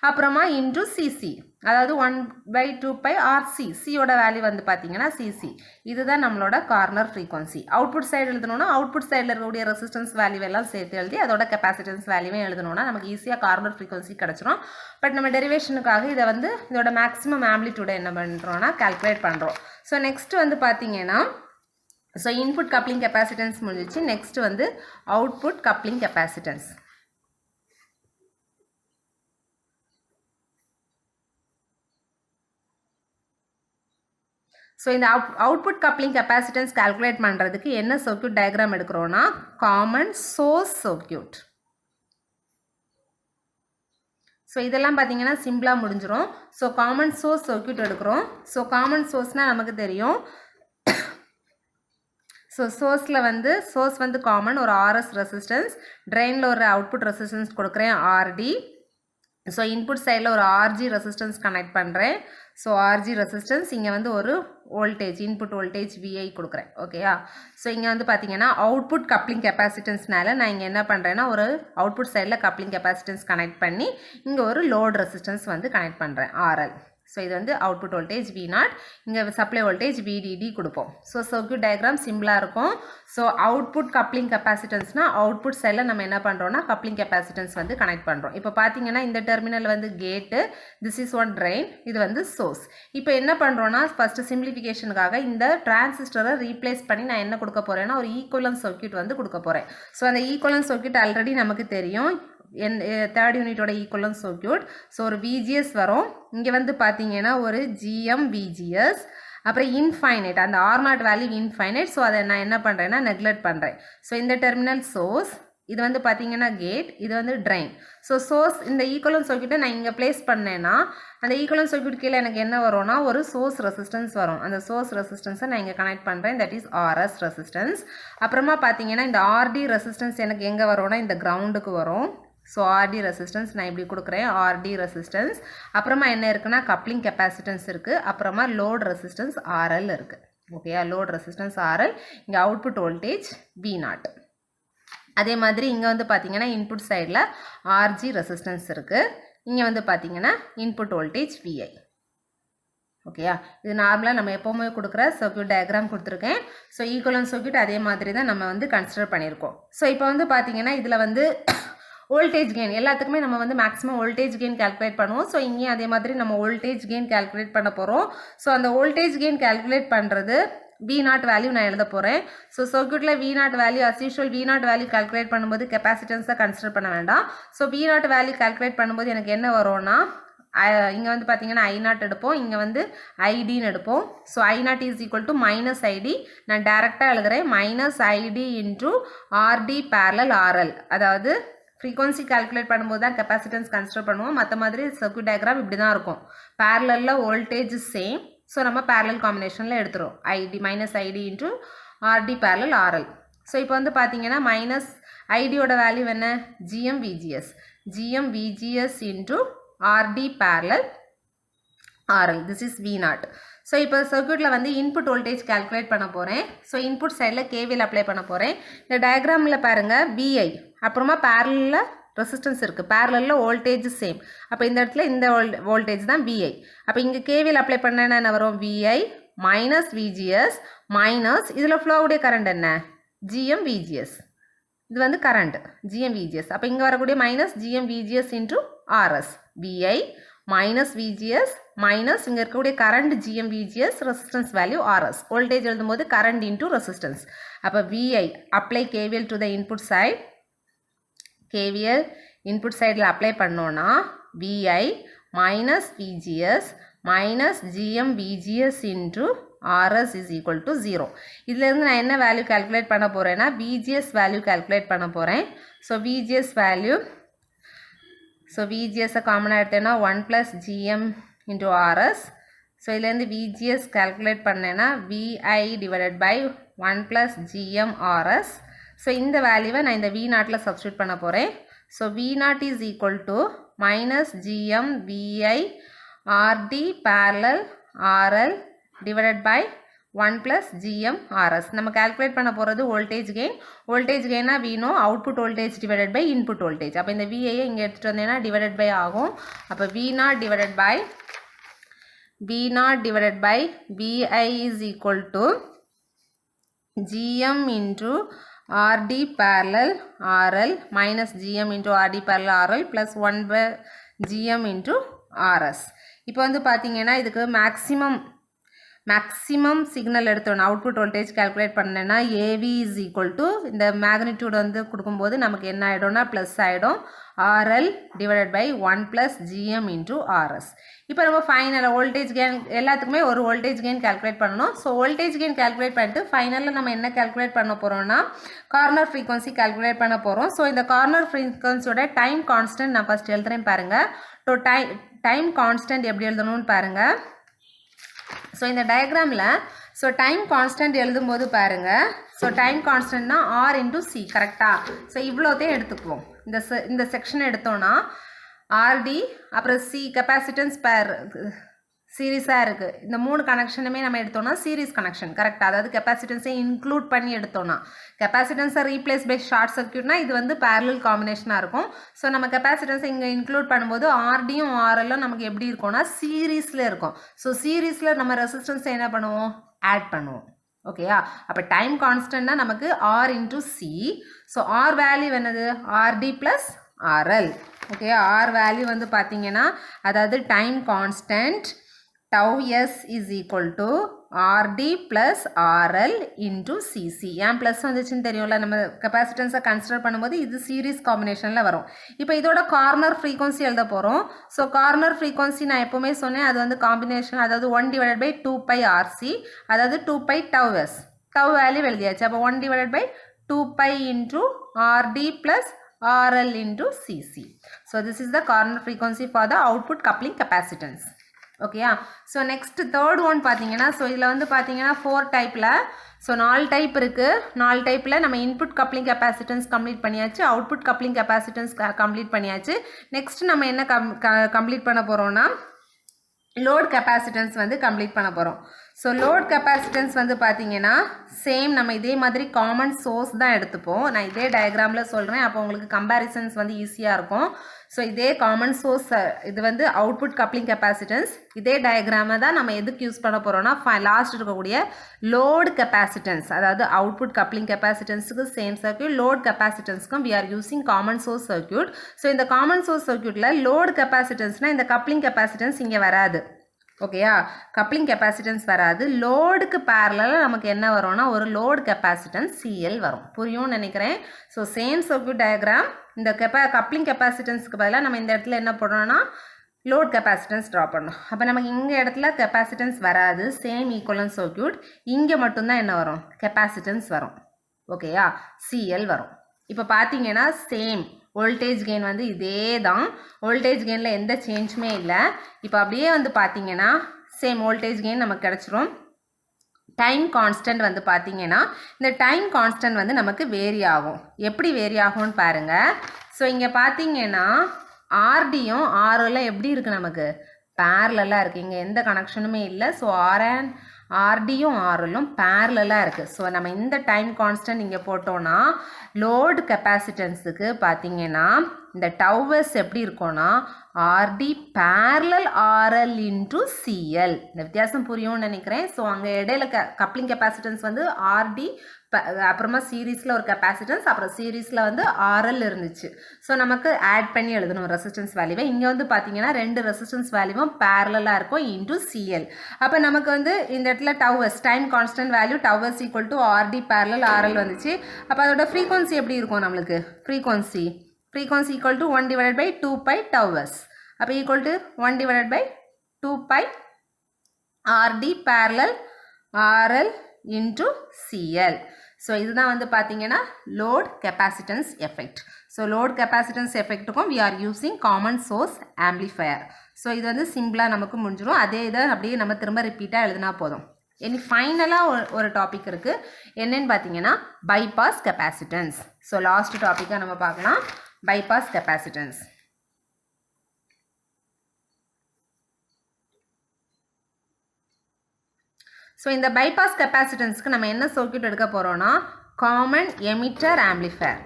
அப்புறமா இன்டூ சிசி, அதாவது 1/2 பை ஆர்சி. சியோட வேல்யூ வந்து பார்த்தீங்கன்னா சிசி. இதுதான் நம்மளோட கார்னர் ஃப்ரீக்வன்சி. அவுட்புட் சைடு எழுதணும்னா அவுட்புட் சைடில் இருக்கக்கூடிய ரெசிஸ்டன்ஸ் வேல்யூ எல்லாம் சேர்த்து எழுதி அதோட கெப்பாசிட்டன்ஸ் வேல்யூவே எழுதணும்னா நமக்கு ஈஸியாக கார்னர் ஃப்ரீக்வன்சி கிடச்சிரும். பட் நம்ம டெரிவேஷனுக்காக இதை வந்து இதோட மேக்ஸிமம் ஆம்ப்ளிடியூடை என்ன பண்ணுறோம்னா கால்குலேட் பண்ணுறோம். ஸோ நெக்ஸ்ட் வந்து பார்த்தீங்கன்னா ஸோ இன்புட் கப்ளிங் கெப்பாசிட்டன்ஸ் முடிஞ்சிச்சு. நெக்ஸ்ட் வந்து அவுட்புட் கப்ளிங் கெப்பாசிட்டன்ஸ். ஸோ இந்த அவுட்புட் கப்ளிங் கெப்பாசிட்டன்ஸ் கால்குலேட் பண்ணுறதுக்கு என்ன சர்க்யூட் டயக்ராம் எடுக்கிறோன்னா காமன் சோர்ஸ் சர்க்யூட். ஸோ இதெல்லாம் பார்த்தீங்கன்னா சிம்பிளாக முடிஞ்சிடும். ஸோ காமன் சோர்ஸ் சர்க்யூட் எடுக்கிறோம். ஸோ காமன் சோர்ஸ்னால் நமக்கு தெரியும். ஸோ சோர்ஸ் வந்து காமன் ஒரு ஆர்எஸ் ரெசிஸ்டன்ஸ், ட்ரெயினில் ஒரு அவுட்புட் ரெசிஸ்டன்ஸ் கொடுக்குறேன் ஆர்டி. ஸோ இன்புட் சைடில் ஒரு ஆர்ஜி ரெசிஸ்டன்ஸ் கனெக்ட் பண்ணுறேன். ஸோ ஆர்ஜி ரெசிஸ்டன்ஸ் இங்கே வந்து ஒரு வோல்டேஜ் இன்புட் வோல்டேஜ் விஐ கொடுக்குறேன். ஓகேயா? ஸோ இங்கே வந்து பார்த்தீங்கன்னா அவுட்புட் கப்ளிங் கெப்பாசிட்டன்ஸ்னால நான் இங்கே என்ன பண்ணுறேன்னா ஒரு அவுட்புட் சைடில் கப்ளிங் கெப்பாசிட்டன்ஸ் கனெக்ட் பண்ணி இங்கே ஒரு லோட் ரெசிஸ்டன்ஸ் வந்து கனெக்ட் பண்ணுறேன் ஆர்எல். ஸோ இது வந்து அவுட்புட் வோல்டேஜ் V0, இங்கே சப்ளை வோல்டேஜ் VDD கொடுப்போம். ஸோ சர்க்யூட் டயக்ராம் சிம்பிளாக இருக்கும். ஸோ அவுட்புட் கப்ளிங் கெப்பாசிட்டன்ஸ்னால் அவுட்புட் சைடில் நம்ம என்ன பண்ணுறோம்னா கப்ளிங் கெப்பாசிட்டன்ஸ் வந்து கனெக்ட் பண்ணுறோம். இப்போ பார்த்தீங்கன்னா இந்த டெர்மினல் வந்து கேட்டு, திஸ் இஸ் ஒன் ட்ரெயின், இது வந்து சோர்ஸ். இப்போ என்ன பண்ணுறோன்னா ஃபஸ்ட்டு சிம்பிளிஃபிகேஷனுக்காக இந்த டிரான்சிஸ்டரை ரீப்ளேஸ் பண்ணி நான் என்ன கொடுக்க போகிறேன்னா ஒரு ஈக்குவலன்ட் சர்க்யூட் வந்து கொடுக்க போகிறேன். ஸோ அந்த ஈக்குவலன்ட் சர்க்யூட் ஆல்ரெடி நமக்கு தெரியும், தேர்ட் யூனிட்டோட ஈக்குவலன்ட் சர்க்யூட். ஸோ ஒரு விஜிஎஸ் வரும், இங்கே வந்து பார்த்தீங்கன்னா ஒரு ஜிஎம் விஜிஎஸ், அப்புறம் இன்ஃபைனைட், அந்த R0 வேல்யூ இன்ஃபைனைட். ஸோ அதை நான் என்ன பண்ணுறேன்னா நெக்லெக்ட் பண்ணுறேன். ஸோ இந்த டெர்மினல் சோர்ஸ், இது வந்து பார்த்தீங்கன்னா கேட், இது வந்து ட்ரெயின். ஸோ சோர்ஸ் இந்த ஈக்குவலன்ட் சர்க்யூட்டை நான் இங்கே பிளேஸ் பண்ணேன்னா அந்த ஈக்குவலன்ட் சர்க்யூட் கீழே எனக்கு என்ன வரும்னா ஒரு சோர்ஸ் ரெசிஸ்டன்ஸ் வரும். அந்த சோர்ஸ் ரெசிஸ்டன்ஸை நான் இங்கே கனெக்ட் பண்ணுறேன், தட் இஸ் RS ரெசிஸ்டன்ஸ். அப்புறமா பார்த்தீங்கன்னா இந்த RD ரெசிஸ்டன்ஸ் எனக்கு எங்கே வரும்னா இந்த கிரவுண்டுக்கு வரும். ஸோ ஆர்டி ரெசிஸ்டன்ஸ் நான் இப்படி கொடுக்குறேன், ஆர்டி ரெசிஸ்டன்ஸ். அப்புறமா என்ன இருக்குன்னா கப்ளிங் கெப்பாசிட்டன்ஸ் இருக்குது, அப்புறமா லோட் ரெசிஸ்டன்ஸ் ஆர்எல் இருக்குது. ஓகேயா? லோட் ரெசிஸ்டன்ஸ் ஆர்எல், இங்கே அவுட்புட் வோல்டேஜ் V0. அதே மாதிரி இங்கே வந்து பார்த்தீங்கன்னா இன்புட் சைடில் ஆர்ஜி ரெசிஸ்டன்ஸ் இருக்குது, இங்கே வந்து பார்த்தீங்கன்னா இன்புட் வோல்டேஜ் VI. ஓகேயா? இது நார்மலாக நம்ம எப்போவுமே கொடுக்குற சர்க்யூட் டயக்ராம் கொடுத்துருக்கேன். ஸோ ஈக்குவலன்ட் சர்க்யூட் அதே மாதிரி தான் நம்ம வந்து கன்சிடர் பண்ணியிருக்கோம். ஸோ இப்போ வந்து பார்த்தீங்கன்னா இதில் வந்து வோல்டேஜ் கெயின் எல்லாத்துக்குமே நம்ம வந்து மேக்ஸிமம் வோல்டேஜ் கெயின் கால்குலேட் பண்ணுவோம். ஸோ இங்கேயும் அதே மாதிரி நம்ம வோல்டேஜ் கெயின் கால்குலேட் பண்ண போகிறோம். ஸோ அந்த வோல்டேஜ் கெயின் கால்குலேட் பண்ணுறது V0 வேல்யூ நான் எழுத போகிறேன். ஸோ சர்க்யூட்டில் V0 value as usual V0 value calculate பண்ணும்போது கெப்பாசிட்டன்ஸை கன்சிடர் பண்ண வேண்டாம். ஸோ V0 வேல்யூ கால்குலேட் பண்ணும்போது எனக்கு என்ன வரும்னா இங்கே வந்து பார்த்தீங்கன்னா I0 எடுப்போம், இங்கே வந்து ஐடின்னு எடுப்போம். So I0 is equal to minus ID, நான் டேரெக்டாக எழுதுகிறேன், minus ID into RD parallel RL. அதாவது ஃப்ரீக்வன்சி கால்குலேட் பண்ணும்போது தான் கெப்பாசிட்டன்ஸ் கன்சிடர் பண்ணுவோம். மற்ற மாதிரி சர்க்யூட் டயக்ராம் இப்படி தான் இருக்கும். பேரலில் வோல்டேஜ் சேம், ஸோ நம்ம பேரலல் காம்பினேஷனில் எடுத்துரும், ID minus ID into RD parallel RL. So இப்போ வந்து பார்த்தீங்கன்னா மைனஸ் ஐடியோட வேல்யூ என்ன, GM VGS into RD parallel RL, this is V0. So இப்போ சர்க்யூட்டில் வந்து இன்புட் வோல்டேஜ் கால்குலேட் பண்ண போகிறேன். ஸோ இன்புட் சைடில் KVL அப்ளை பண்ண போகிறேன். இந்த டயக்ராமில் பாருங்கள் VI, அப்புறமா பேரலில் ரெசிஸ்டன்ஸ் இருக்குது, பேரலில் வோல்டேஜ் சேம். அப்போ இந்த இடத்துல இந்த வோல்டேஜ் தான் VI. அப்போ இங்கே KVL அப்ளை பண்ணேன்னா என்ன வரும், VI மைனஸ் VGS மைனஸ் இதில் ஃப்ளோவுடைய கரண்ட் என்ன, GM VGS. இது வந்து கரண்ட் GM VGS. அப்போ இங்கே வரக்கூடிய minus GM VGS into RS, VI minus VGS minus இங்கே இருக்கக்கூடிய current GM VGS, resistance value RS. Voltage எழுதும்போது கரண்ட் இன்ட்டு ரெசிஸ்டன்ஸ். அப்போ VI apply KVL to the input side. KVL input சைடில் apply பண்ணோன்னா VI minus VGS minus GM VGS into RS is equal to 0. இதுலேருந்து நான் என்ன value calculate பண்ண போகிறேன்னா VGS value calculate பண்ண போகிறேன். ஸோ VGS வேல்யூ, ஸோ VGS-ஐ காமனாக எடுத்தேன்னா 1 + GM into RS. ஸோ இதுலேருந்து VGS கால்குலேட் பண்ணேன்னா VI divided by 1 + GM RS. So இந்த வேல்யூவை நான் இந்த V0ல் சப்ஸ்டியூட் பண்ண போகிறேன். So V0 is equal to minus GM VI RD parallel RL divided by 1 + GM RS. நம்ம கால்குலேட் பண்ண போகிறது வோல்டேஜ் கெயின். வோல்டேஜ் கெயினா V naught output voltage divided by input voltage. அப்போ இந்த VIயை இங்கே எடுத்துகிட்டு வந்தேன்னா டிவைடட் பை ஆகும். அப்போ V0 divided by VI is equal to GM into RD parallel RL minus GM into RD parallel RL plus 1 / GM into RS. இப்போ வந்து பார்த்தீங்கன்னா இதுக்கு மேக்ஸிமம் சிக்னல் எடுத்தோன்னா அவுட்புட் வோல்டேஜ் கால்குலேட் பண்ணேன்னா AV இஸ் ஈக்குவல் டு இந்த magnitude வந்து கொடுக்கும்போது நமக்கு என்ன ஆகிடும்னா ப்ளஸ் ஆகிடும், RL divided by 1 + GM into RS. இப்போ நம்ம ஃபைனலாக வோல்டேஜ் கெயின் எல்லாத்துக்குமே ஒரு வோல்டேஜ் கெயின் கால்குலேட் பண்ணணும். ஸோ வோல்டேஜ் கெயின் கால்குலேட் பண்ணிட்டு ஃபைனலில் நம்ம என்ன கால்குலேட் பண்ண போகிறோம்னா கார்னர் ஃப்ரீக்வன்சி கால்குலேட் பண்ண போகிறோம். ஸோ இந்த கார்னர் ஃப்ரீக்வன்சியோட டைம் கான்ஸ்டன்ட் நான் ஃபஸ்ட் எழுதுறேன் பாருங்கள். ஸோ டைம் கான்ஸ்டன்ட் எப்படி எழுதணும்னு பாருங்கள். ஸோ இந்த டயக்ராமில் ஸோ டைம் கான்ஸ்டன்ட் எழுதும்போது பாருங்கள், ஸோ டைம் கான்ஸ்டன்ட்னா R × C கரெக்டாக. ஸோ இவ்வளோத்தையும் எடுத்துக்குவோம். இந்த செக்ஷன் எடுத்தோன்னா ஆர்டி அப்புறம் சி கெப்பாசிட்டன்ஸ் பேர் சீரீஸாக இருக்குது. இந்த 3 கனெக்ஷனுமே நம்ம எடுத்தோம்னா சீரீஸ் கனெக்ஷன் கரெக்டாக, அதாவது கெப்பாசிட்டன்ஸை இன்க்ளூட் பண்ணி எடுத்தோம்னா. கெப்பாசிட்டன்ஸை ரீப்ளேஸ் பை ஷார்ட் சர்க்யூட்னா இது வந்து பேரலல் காம்பினேஷனாக இருக்கும். ஸோ நம்ம கெப்பாசிட்டன்ஸை இங்கே இன்க்ளூட் பண்ணும்போது ஆர்டியும் ஆர்எல்லும் நமக்கு எப்படி இருக்கும்னா சீரீஸில் இருக்கும். ஸோ சீரீஸில் நம்ம ரெசிஸ்டன்ஸை என்ன பண்ணுவோம், ஆட் பண்ணுவோம். ஓகேயா, அப்போ டைம் கான்ஸ்டன்ட்னா நமக்கு R into C. So R value என்னது, RD plus RL. Okay, R value வந்து பார்த்தீங்கன்னா அதாவது time constant tau s is equal to rd plus rl into cc. ஏன் ப்ளஸ் வந்துச்சுன்னு தெரியும்ல, நம்ம கெப்பாசிட்டன்ஸை கன்சிடர் பண்ணும்போது இது சீரீஸ் காம்பினேஷனில் வரும். இப்போ இதோட கார்னர் ஃப்ரீக்வன்சி எழுத போகிறோம். ஸோ கார்னர் ஃப்ரீக்வன்சி நான் எப்போவுமே சொன்னேன் அது வந்து காம்பினேஷன், அதாவது 1 divided by 2 pi rc, அதாவது 2 pi tau s. tau value எழுதியாச்சு. அப்போ 1 divided by 2 pi into rd plus rl into cc. So this is the corner frequency for the output coupling capacitance. ஓகேயா, ஸோ நெக்ஸ்ட் தேர்ட் ஒன் பார்த்தீங்கன்னா, so இதில் வந்து பார்த்தீங்கன்னா 4 டைப்பில், so 4 type இருக்குது. 4 டைப்பில் நம்ம இன்புட் கப்ளிங் கெப்பாசிட்டன்ஸ் கம்ப்ளீட் பண்ணியாச்சு, அவுட்புட் கப்ளிங் கெப்பாசிட்டன்ஸ் கம்ப்ளீட் பண்ணியாச்சு. நெக்ஸ்ட் நம்ம என்ன கம்ப்ளீட் பண்ண போகிறோம்னா லோட் கெப்பாசிட்டன்ஸ் வந்து கம்ப்ளீட் பண்ண போகிறோம். ஸோ லோட் கெப்பாசிட்டன்ஸ் வந்து பார்த்தீங்கன்னா சேம் நம்ம இதே மாதிரி காமன் சோர்ஸ் தான் எடுத்துப்போம். நான் இதே டயக்ராமில் சொல்கிறேன், அப்போ உங்களுக்கு கம்பேரிசன்ஸ் வந்து ஈஸியாக இருக்கும். ஸோ இதே காமன் சோர்ஸ், இது வந்து அவுட்புட் கப்ளிங் கெப்பாசிட்டன்ஸ். இதே டயக்ராமை தான் நம்ம எதுக்கு யூஸ் பண்ண போகிறோம்னா லாஸ்ட் இருக்கக்கூடிய லோட் கெப்பாசிட்டன்ஸ், அதாவது அவுட்புட் கப்ளிங் கெப்பாசிட்டன்ஸுக்கு சேம் சர்க்யூட், லோட் கெப்பாசிட்டன்ஸ்க்கும் we are using common source circuit. So இந்த காமன் சோர்ஸ் சர்க்யூட்டில் லோட் கெப்பாசிட்டன்ஸ்னால் இந்த கப்ளிங் கெப்பாசிட்டன்ஸ் இங்கே வராது. ஓகேயா, கப்ளிங் கெப்பாசிட்டன்ஸ் வராது. லோடுக்கு பேரலாக நமக்கு என்ன வரும்னா ஒரு லோட் கெப்பாசிட்டன்ஸ் சிஎல் வரும். புரியும்னு நினைக்கிறேன். ஸோ சேம் சர்க்யூட் டயக்ராம், இந்த கப்ளிங் கெப்பாசிட்டன்ஸ்க்கு பதிலாக நம்ம இந்த இடத்துல என்ன பண்ணுறோம்னா லோட் கெப்பாசிட்டன்ஸ் ட்ரா பண்ணணும். அப்போ நமக்கு இங்கே இடத்துல கெப்பாசிட்டன்ஸ் வராது, சேம் ஈக்குவலன்ட் சர்க்யூட். இங்கே மட்டும்தான் என்ன வரும், கெப்பாசிட்டன்ஸ் வரும். ஓகேயா, சிஎல் வரும். இப்போ பார்த்தீங்கன்னா சேம் வோல்டேஜ் கெயின் வந்து இதே தான், வோல்டேஜ் கெயினில் எந்த சேஞ்சுமே இல்லை. இப்போ அப்படியே வந்து பார்த்தீங்கன்னா சேம் வோல்டேஜ் கெயின் நமக்கு கிடச்சிரும். டைம் கான்ஸ்டன்ட் வந்து பார்த்தீங்கன்னா இந்த டைம் கான்ஸ்டன்ட் வந்து நமக்கு வேரி ஆகும். எப்படி வேரி ஆகும்னு பாருங்கள். ஸோ இங்கே பார்த்தீங்கன்னா ஆர்டியும் ஆர்எல்லாம் எப்படி இருக்குது, நமக்கு பேரலாக இருக்குது. இங்கே எந்த கனெக்ஷனுமே இல்லை. ஸோ ஆர்டியும் ஆர்எல்லும் பேரலாக இருக்குது. ஸோ நம்ம இந்த டைம் கான்ஸ்டன்ட் இங்கே போட்டோன்னா லோடு கெப்பாசிட்டன்ஸுக்கு பார்த்தீங்கன்னா இந்த டவுவர்ஸ் எப்படி இருக்கும்னா RD parallel RL into CL. இந்த வித்தியாசம் புரியும்னு நினைக்கிறேன். ஸோ அங்கே இடையில கப்ளிங் கெப்பாசிட்டன்ஸ் வந்து ஆர்டி, அப்புறமா சீரீஸில் ஒரு கெப்பாசிட்டன்ஸ், அப்புறம் சீரீஸில் வந்து ஆர்எல் இருந்துச்சு. ஸோ நமக்கு ஆட் பண்ணி எழுதணும் ரெசிஸ்டன்ஸ் வேல்யூவை. இங்கே வந்து பார்த்தீங்கன்னா 2 ரெசிஸ்டன்ஸ் வேல்யூவும் பேரலாக இருக்கும் இன்டூ சிஎல். அப்போ நமக்கு வந்து இந்த இடத்துல டவுவர்ஸ் டைம் கான்ஸ்டன்ட் வேல்யூ டவுவர்ஸ் equal to RD parallel RL வந்துச்சு. அப்போ அதோட ஃப்ரீக்வன்சி எப்படி இருக்கும், நம்மளுக்கு frequency equal to 1 divided by 2 pi tau s. அப்போ equal to 1 divided by 2 pi RD parallel RL into CL. So இதுதான் வந்து பார்த்தீங்கன்னா load capacitance effect. So load capacitance effectக்கும் we are using common source amplifier. So இது வந்து சிம்பிளாக நமக்கு முடிஞ்சிடும். அதே இதை அப்படியே நம்ம திரும்ப ரிப்பீட்டாக எழுதினா போதும். இனி ஃபைனலாக ஒரு டாபிக் இருக்குது, என்னன்னு பார்த்தீங்கன்னா பைபாஸ் கெப்பாசிட்டன்ஸ். ஸோ லாஸ்ட் டாப்பிக்காக நம்ம பார்க்கலாம் பைபாஸ் கெப்பாசிட்டன்ஸ். ஸோ இந்த பைபாஸ் கெப்பாசிட்டன்ஸ்க்கு நம்ம என்ன சர்க்யூட் எடுக்க போகிறோம்னா common emitter amplifier.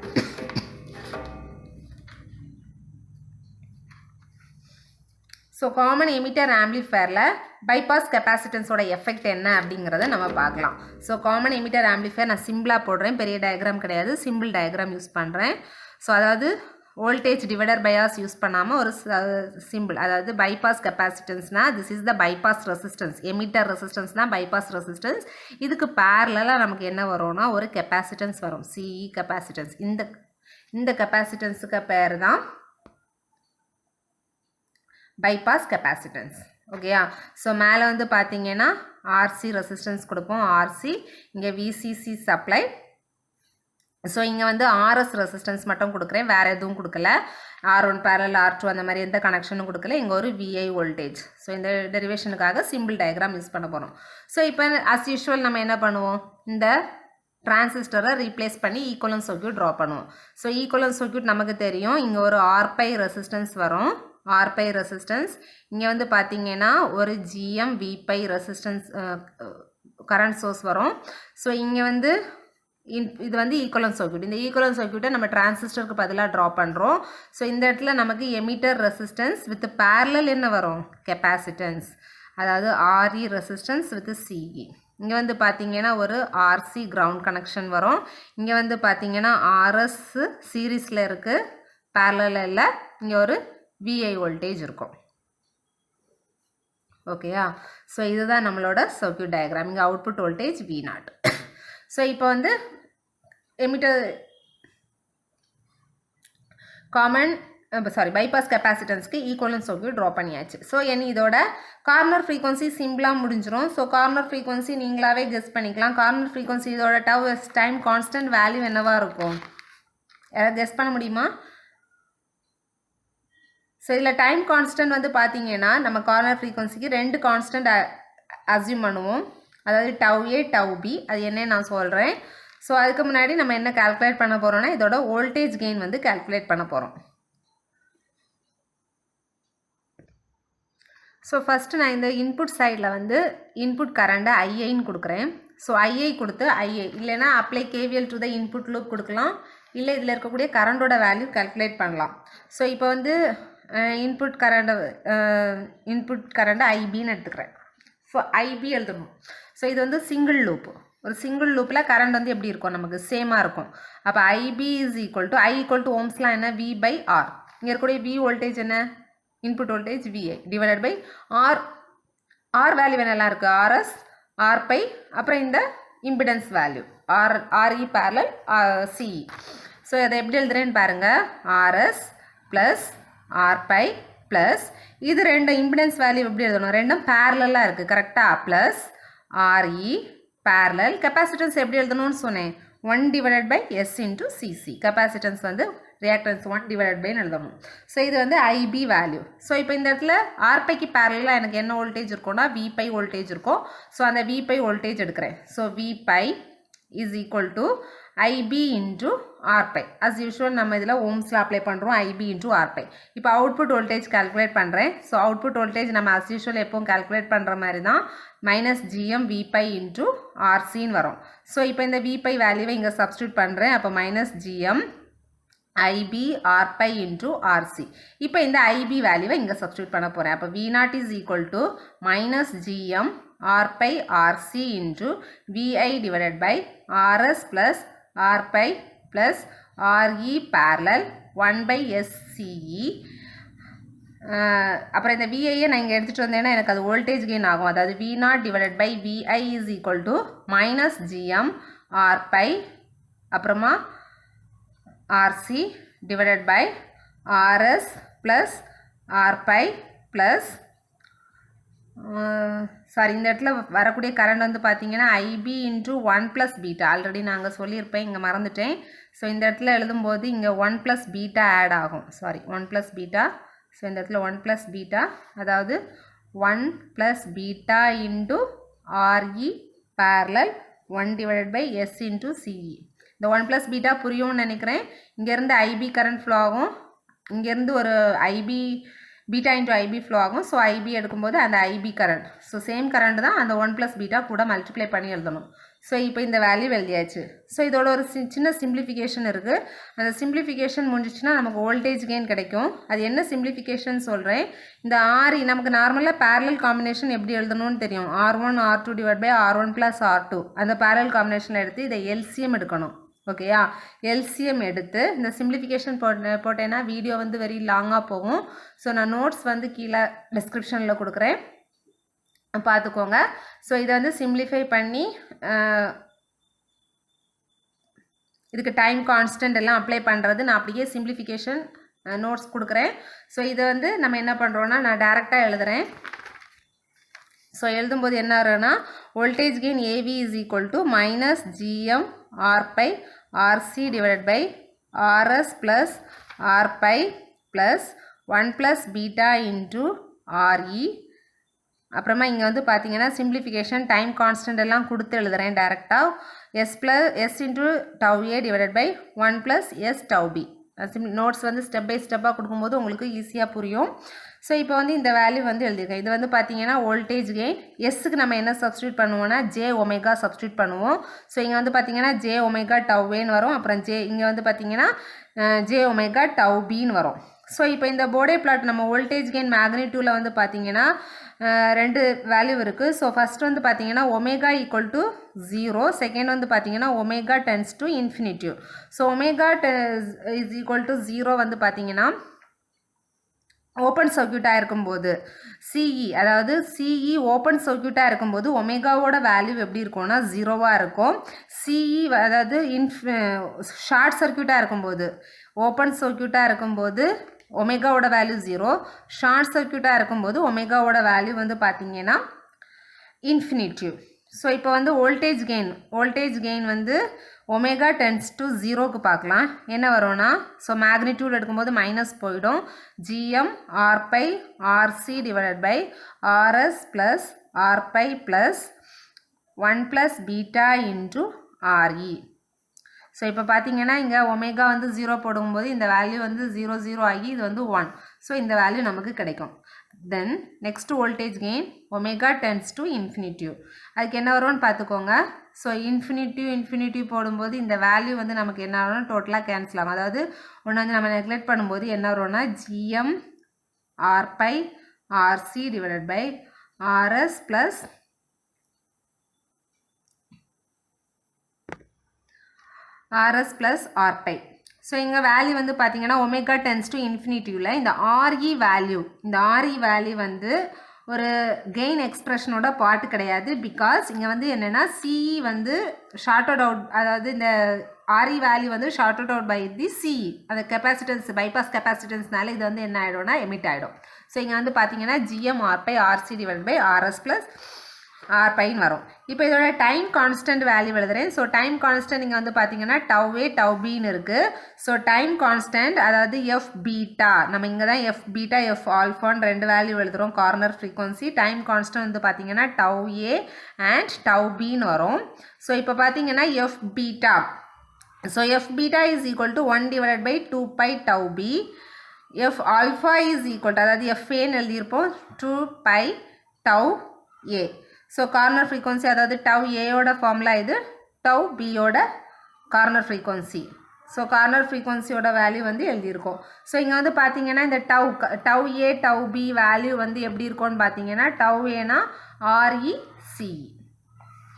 So common emitter ஆம்பிளிஃபையரில் பைபாஸ் கெப்பாசிட்டன்ஸோட எஃபெக்ட் என்ன அப்படிங்கிறத நம்ம பார்க்கலாம். ஸோ காமன் எமிட்டர் ஆம்பிளிஃபையர் நான் சிம்பிளாக போடுறேன், பெரிய டயக்ராம் கிடையாது, சிம்பிள் டயக்ராம் யூஸ் பண்ணுறேன். ஸோ அதாவது வோல்டேஜ் டிவைடர் பயாஸ் யூஸ் பண்ணாமல் ஒரு சிம்பிள், அதாவது பைபாஸ் கெப்பாசிட்டன்ஸ்னால் this is the bypass resistance, emitter resistance தான் பைபாஸ் ரெசிஸ்டன்ஸ். இதுக்கு பேரலாக நமக்கு என்ன வரும்னா ஒரு கெப்பாசிட்டன்ஸ் வரும், சிஇ கெப்பாசிட்டன்ஸ். இந்த கெப்பாசிட்டன்ஸுக்கு பேர் தான் பைபாஸ் கெப்பாசிட்டன்ஸ். ஓகேயா, ஸோ மேலே வந்து பார்த்தீங்கன்னா ஆர்சி ரெசிஸ்டன்ஸ் கொடுப்போம், ஆர்சி, இங்கே விசிசி சப்ளை. ஸோ இங்கே வந்து ஆர்எஸ் ரெசிஸ்டன்ஸ் மட்டும் கொடுக்குறேன், வேறு எதுவும் கொடுக்கல. R1 parallel R2 அந்த மாதிரி எந்த கனெக்ஷனும் கொடுக்கல. இங்கே ஒரு VI வோல்டேஜ். ஸோ இந்த டெரிவேஷனுக்காக சிம்பிள் டயக்ராம் யூஸ் பண்ண போகிறோம். ஸோ இப்போ அஸ் யூஷுவல் நம்ம என்ன பண்ணுவோம், இந்த டிரான்சிஸ்டரை ரீப்ளேஸ் பண்ணி ஈக்குவலன்ட் சர்க்யூட் ட்ரா பண்ணுவோம். ஸோ ஈக்குவலன்ட் சர்க்யூட் நமக்கு தெரியும், இங்கே ஒரு R5 ரெசிஸ்டன்ஸ் வரும், R பை ரெசிஸ்டன்ஸ். இங்கே வந்து பார்த்தீங்கன்னா ஒரு GM V pi resistance current source வரும். ஸோ இங்கே வந்து இது வந்து ஈக்குவலன்ட் சர்க்யூட். இந்த ஈக்குவலன்ட் சர்க்யூட்டை நம்ம டிரான்சிஸ்டருக்கு பதிலாக ட்ரா பண்ணுறோம். ஸோ இந்த இடத்துல நமக்கு எமிட்டர் ரெசிஸ்டன்ஸ் வித் பேரலல் என்ன வரும், கெப்பாசிட்டன்ஸ், அதாவது RE ரெசிஸ்டன்ஸ் வித் CE. இங்கே வந்து பார்த்தீங்கன்னா ஒரு RC கிரவுண்ட் கனெக்ஷன் வரும். இங்கே வந்து பார்த்தீங்கன்னா RS சீரீஸில் இருக்குது, பேரலல் இல்லை. இங்கே ஒரு VI வோல்டேஜ் இருக்கும். ஓகேயா? ஸோ இதுதான் நம்மளோட சர்க்யூட் டயக்ராம். இங்கே அவுட்புட் வோல்டேஜ் V0. ஸோ இப்போ வந்து எமிட்டர் பைபாஸ் கெப்பாசிட்டன்ஸ்க்கு ஈக்குவலன்ட் சர்க்யூட் ட்ரா பண்ணியாச்சு. ஸோ இதோட கார்னர் ஃப்ரீக்வன்சி சிம்பிளாக முடிஞ்சிடும். ஸோ கார்னர் ஃப்ரீக்வன்சி நீங்களாவே கெஸ் பண்ணிக்கலாம். கார்னர் ஃப்ரீக்வன்சி இதோட டைம் கான்ஸ்டன்ட் வேல்யூ என்னவாக இருக்கும், யாராவது கெஸ் பண்ண முடியுமா? ஸோ இதில் டைம் கான்ஸ்டன்ட் வந்து பார்த்தீங்கன்னா நம்ம கார்னர் ஃப்ரீக்வன்சிக்கு 2 கான்ஸ்டன்ட் அஸ்யூம் பண்ணுவோம். அதாவது τA τB. அது என்ன நான் சொல்கிறேன். ஸோ அதுக்கு முன்னாடி நம்ம என்ன கால்குலேட் பண்ண போகிறோம்னா இதோட வோல்டேஜ் கெயின் வந்து கால்குலேட் பண்ண போகிறோம். ஸோ ஃபஸ்ட்டு நான் இந்த இன்புட் சைடில் வந்து இன்புட் கரண்ட்டை ஐஐன்னு கொடுக்குறேன். ஸோ ஐஐ கொடுத்து ஐஏ இல்லைன்னா apply KVL to the input loop கொடுக்கலாம். இல்லை இதில் இருக்கக்கூடிய கரண்டோட வேல்யூ கால்குலேட் பண்ணலாம். ஸோ இப்போ வந்து இன்புட் கரண்ட்டை ஐபின்னு எடுத்துக்கிறேன். ஸோ ஐபி எழுதணும். ஸோ இது வந்து சிங்கிள் லூப். ஒரு சிங்கிள் லூப்பில் கரண்ட் வந்து எப்படி இருக்கும், நமக்கு சேமாக இருக்கும். அப்போ ஐபி இஸ் ஈக்குவல் டு ஓம்ஸ்லாம் என்ன, V/R. இங்கே இருக்கக்கூடிய V வோல்டேஜ் என்ன, input voltage VI divided by R value என்னெல்லாம் இருக்குது, RS R பை, அப்புறம் இந்த impedance value RE parallel CE. So அதை எப்படி எழுதுறேன்னு பாருங்கள், RS plus R pi plus இது ரெண்டு இம்பிடன்ஸ் வேல்யூ எப்படி எழுதணும், ரெண்டும் பேரலாக இருக்குது கரெக்டாக, ப்ளஸ் RE பேரலல். கெப்பாசிட்டன்ஸ் எப்படி எழுதணும்னு சொன்னேன், 1 divided by S into CC. Capacitance வந்து ரியாக்டன்ஸ் 1 டிவைடட் பைன்னு எழுதணும். ஸோ இது வந்து IB வேல்யூ. ஸோ இப்போ இந்த இடத்துல RPக்கு பேரலாக எனக்கு என்ன வோல்டேஜ் இருக்கும்னா VPi வோல்டேஜ் இருக்கும். ஸோ அந்த VPi வோல்டேஜ் எடுக்கிறேன். So VPi is equal to IB into RPi. As usual நம்ம இதில் ஓம்ஸில் அப்ளை பண்ணுறோம், IB இன்ட்டு RPi. இப்போ அவுட்புட் வோல்டேஜ் கால்குலேட் பண்ணுறேன். ஸோ அவுட்புட் வோல்டேஜ் நம்ம அஸ் யூஷுவல் எப்பவும் கால்குலேட் பண்ணுற மாதிரி தான், -GM VPi இன்ட்டு RCன்னு வரும். ஸோ இப்போ இந்த VPi வேல்யூவை இங்கே சப்ஸ்டியூட் பண்ணுறேன். அப்போ -GM IB RPi into RC. இப்போ இந்த IB வேல்யூவை இங்கே சப்ஸ்டியூட் பண்ண போகிறேன். அப்போ V0 is equal to -GM RPi RC into VI divided by RS plus RPi plus RE parallel 1/SCE. அப்புறம் இந்த VIயை நான் இங்கே எடுத்துகிட்டு வந்தேன்னா எனக்கு அது வோல்டேஜ் கெயின் ஆகும். அதாவது V0 divided by VI is equal to -GM RPi அப்புறமா RC divided by RS plus RPi plus இந்த இடத்துல வரக்கூடிய கரண்ட் வந்து பார்த்தீங்கன்னா IB into 1 plus beta. Already நாங்கள் சொல்லியிருப்பேன், இங்கே மறந்துட்டேன். ஸோ இந்த இடத்துல எழுதும்போது இங்கே 1 ப்ளஸ் பீட்டா ஆட் ஆகும். 1 ப்ளஸ் பீட்டா. ஸோ இந்த இடத்துல 1 ப்ளஸ் பீட்டா, அதாவது 1 plus beta into RE parallel 1 divided by S into CE. இந்த 1 ப்ளஸ் பீட்டா புரியும்னு நினைக்கிறேன். இங்கேருந்து IB கரண்ட் ஃப்ளோ ஆகும், இங்கேருந்து ஒரு பீட்டா இன்ட்டு IB ஃப்ளோ ஆகும். ஸோ IB எடுக்கும்போது அந்த IB current, so same current தான், அந்த 1 ப்ளஸ் பீட்டா கூட மல்டிப்ளை பண்ணி எழுதணும். ஸோ இப்போ இந்த வேல்யூ எழுதியாச்சு. ஸோ இதோட ஒரு சின்ன சிம்பிளிஃபிகேஷன் இருக்குது. அந்த சிம்பிளிஃபிகேஷன் முடிஞ்சிச்சுன்னா நமக்கு வோல்டேஜ் கெயின் கிடைக்கும். அது என்ன சிம்பிளிஃபிகேஷன் சொல்கிறேன். இந்த RE நமக்கு நார்மலாக பேரலல் காம்பினேஷன் எப்படி எழுதணும்னு தெரியும், R1 R2 divide by R1 plus R2. அந்த பேரலல் காம்பினேஷன் எடுத்து இதை LCM எடுக்கணும். ஓகேயா, LCM எடுத்து இந்த சிம்பிளிஃபிகேஷன் போட்டேன்னா வீடியோ வந்து வெரி லாங்காக போகும். ஸோ நான் நோட்ஸ் வந்து கீழே டிஸ்கிரிப்ஷனில் கொடுக்குறேன், பார்த்துக்கோங்க. ஸோ இதை வந்து சிம்பிளிஃபை பண்ணி இதுக்கு டைம் கான்ஸ்டன்ட் எல்லாம் அப்ளை பண்ணுறது நான் அப்படியே சிம்பிளிஃபிகேஷன் நோட்ஸ் கொடுக்குறேன். ஸோ இதை வந்து நம்ம என்ன பண்ணுறோன்னா நான் டேரெக்டாக எழுதுகிறேன். ஸோ எழுதும்போது என்ன வரும்னா voltage gain AV is equal to -GM RPi RC divided by RS plus RPi plus 1 plus beta into RE. அப்புறமா இங்கே வந்து பார்த்தீங்கன்னா சிம்பிளிஃபிகேஷன் டைம் கான்ஸ்டன்ட் எல்லாம் கொடுத்து எழுதுகிறேன் டேரெக்டாக. S into τA divided by 1 plus S τB. Notes வந்து step by ஸ்டெப்பாக கொடுக்கும்போது உங்களுக்கு ஈஸியாக புரியும். ஸோ இப்போ வந்து இந்த வேல்யூ வந்து எழுதியிருக்கேன். இது வந்து பார்த்தீங்கன்னா வோல்டேஜ் கெயின். எஸ்ஸுக்கு நம்ம என்ன சப்ஸ்டியூட் பண்ணுவோம்னா ஜே ஒமேகா சப்ஸ்டியூட் பண்ணுவோம். ஸோ இங்கே வந்து பார்த்தீங்கன்னா ஜே ஒமேகா டவ்வேன்னு வரும். அப்புறம் இங்கே வந்து பார்த்தீங்கன்னா ஜே ஒமேகா டவ் பின்னு வரும். ஸோ இப்போ இந்த போர்டே பிளாட் நம்ம வோல்டேஜ் கெயின் மேக்னிடியூடில் வந்து பார்த்தீங்கன்னா 2 வேல்யூ இருக்குது. ஸோ ஃபஸ்ட் வந்து பார்த்தீங்கன்னா ஒமேகா ஈக்குவல் டு 0, செகண்ட் வந்து பார்த்தீங்கன்னா omega tends to infinitive. So omega is equal to 0 வந்து பார்த்தீங்கன்னா ஓப்பன் சர்க்யூட்டாக இருக்கும்போது சிஇ, அதாவது சிஇ ஓப்பன் சர்க்யூட்டாக இருக்கும்போது ஒமேகாவோட வேல்யூ எப்படி இருக்கும்னா 0வாக இருக்கும். சிஇ அதாவது ஷார்ட் சர்க்யூட்டாக இருக்கும்போது, ஓப்பன் சர்க்யூட்டாக இருக்கும்போது ஒமேகாவோட வேல்யூ 0, ஷார்ட் சர்க்யூட்டாக இருக்கும்போது ஒமேகாவோட வேல்யூ வந்து பார்த்தீங்கன்னா இன்ஃபினிட்டிவ். ஸோ இப்போ வந்து வோல்டேஜ் கெயின் வந்து ஒமேகா டென்ஸ் டு 0க்கு பார்க்கலாம். என்ன வரும்னா, ஸோ மேக்னிடியூட் எடுக்கும்போது மைனஸ் போயிடும். GM R pi RC divided by RS plus R pi plus 1 plus beta into RE. So இப்போ பார்த்தீங்கன்னா இங்கே ஒமேகா வந்து 0 போடும்போது இந்த வேல்யூ வந்து 0 ஆகி இது வந்து 1. ஸோ இந்த வேல்யூ நமக்கு கிடைக்கும். Then next voltage gain omega tends to infinitive. அதுக்கு என்ன வரும்னு பார்த்துக்கோங்க. ஸோ இன்ஃபினிட்டிவ் போடும்போது இந்த வேல்யூ வந்து நமக்கு என்ன வரும்னா டோட்டலாக கேன்சல் ஆகும். அதாவது ஒன்று வந்து நம்ம நெக்லெக்ட் பண்ணும்போது என்ன வரும்னா GM R pi RC divided by RS plus RS plus R pi. So இங்கே வேல்யூ வந்து பார்த்தீங்கன்னா ஒமேகா டென்ஸ் டு இன்ஃபினிட்டிவில் இந்த ஆர்இ வேல்யூ வந்து ஒரு கெயின் எக்ஸ்பிரஷனோட பார்ட் கிடையாது. பிகாஸ் இங்கே வந்து என்னென்னா சிஇ வந்து ஷார்ட்டட் அவுட், அதாவது இந்த ஆர்இ வேல்யூ வந்து shorted out by the CE, அந்த கெப்பாசிட்டன்ஸ் பைபாஸ் கெப்பாசிட்டன்ஸ்னால இது வந்து என்ன ஆகிடும்னா எமிட் ஆகிடும். ஸோ இங்கே வந்து பார்த்தீங்கன்னா GM R pi RC divide by RS plus R பைன்னு வரும். இப்போ இதோட டைம் கான்ஸ்டன்ட் வேல்யூ எழுதுறேன். ஸோ டைம் கான்ஸ்டன்ட் இங்கே வந்து பார்த்தீங்கன்னா டவ் ஏ டவ் பின்னு இருக்குது. ஸோ டைம் கான்ஸ்டன்ட் அதாவது எஃப் பீட்டா, நம்ம இங்கே தான் எஃப் பீட்டா எஃப் ஆல்ஃபான்னு 2 வேல்யூ எழுதுகிறோம். கார்னர் ஃப்ரீக்வன்சி டைம் கான்ஸ்டன்ட் வந்து பார்த்தீங்கன்னா டவ் ஏ அண்ட் டவ் பின்னு வரும். ஸோ இப்போ பார்த்தீங்கன்னா F beta, so F beta is equal to 1 divided by 2 pi tau B. F alpha is equal to, அதாவது எஃப்ஏன்னு எழுதியிருப்போம், 2 pi tau A. So corner frequency அதாவது டவ் ஏயோட ஃபார்முலா இது, டவ் பியோட கார்னர் ஃப்ரீக்வன்சி. ஸோ கார்னர் ஃப்ரீக்வன்சியோட value வந்து எழுதியிருக்கோம். ஸோ இங்கே வந்து பார்த்தீங்கன்னா இந்த tau A tau B value வந்து எப்படி இருக்கும்னு பார்த்தீங்கன்னா டவ் ஏனா ஆர்இசிஇ.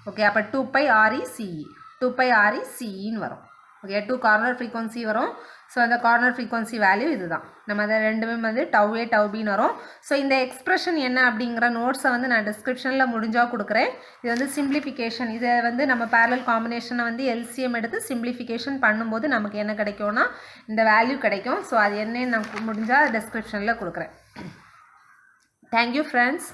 ஓகே, அப்போ 2 பை ஆர்இசிஇ, 2 பை ஆர்இசிஇன்னு வரும். ஓகே, 2 கார்னர் ஃப்ரீக்வன்சி வரும். ஸோ அந்த கார்னர் ஃப்ரீக்வன்சி வேல்யூ இதுதான். நம்ம அதை ரெண்டுமே வந்து டவ் ஏ டவ் பின்னு வரும். ஸோ இந்த எக்ஸ்பிரஷன் என்ன அப்படிங்கிற நோட்ஸை வந்து நான் டிஸ்கிரிப்ஷனில் முடிஞ்சால் கொடுக்குறேன். இது வந்து சிம்பிளிஃபிகேஷன். இதை வந்து நம்ம பேரலல் காம்பினேஷனை வந்து எல்சிஎம் எடுத்து சிம்பிளிஃபிகேஷன் பண்ணும்போது நமக்கு என்ன கிடைக்கும்னா இந்த வேல்யூ கிடைக்கும். ஸோ அது என்னன்னு நான் முடிஞ்சால் டிஸ்கிரிப்ஷனில் கொடுக்குறேன். Thank you friends.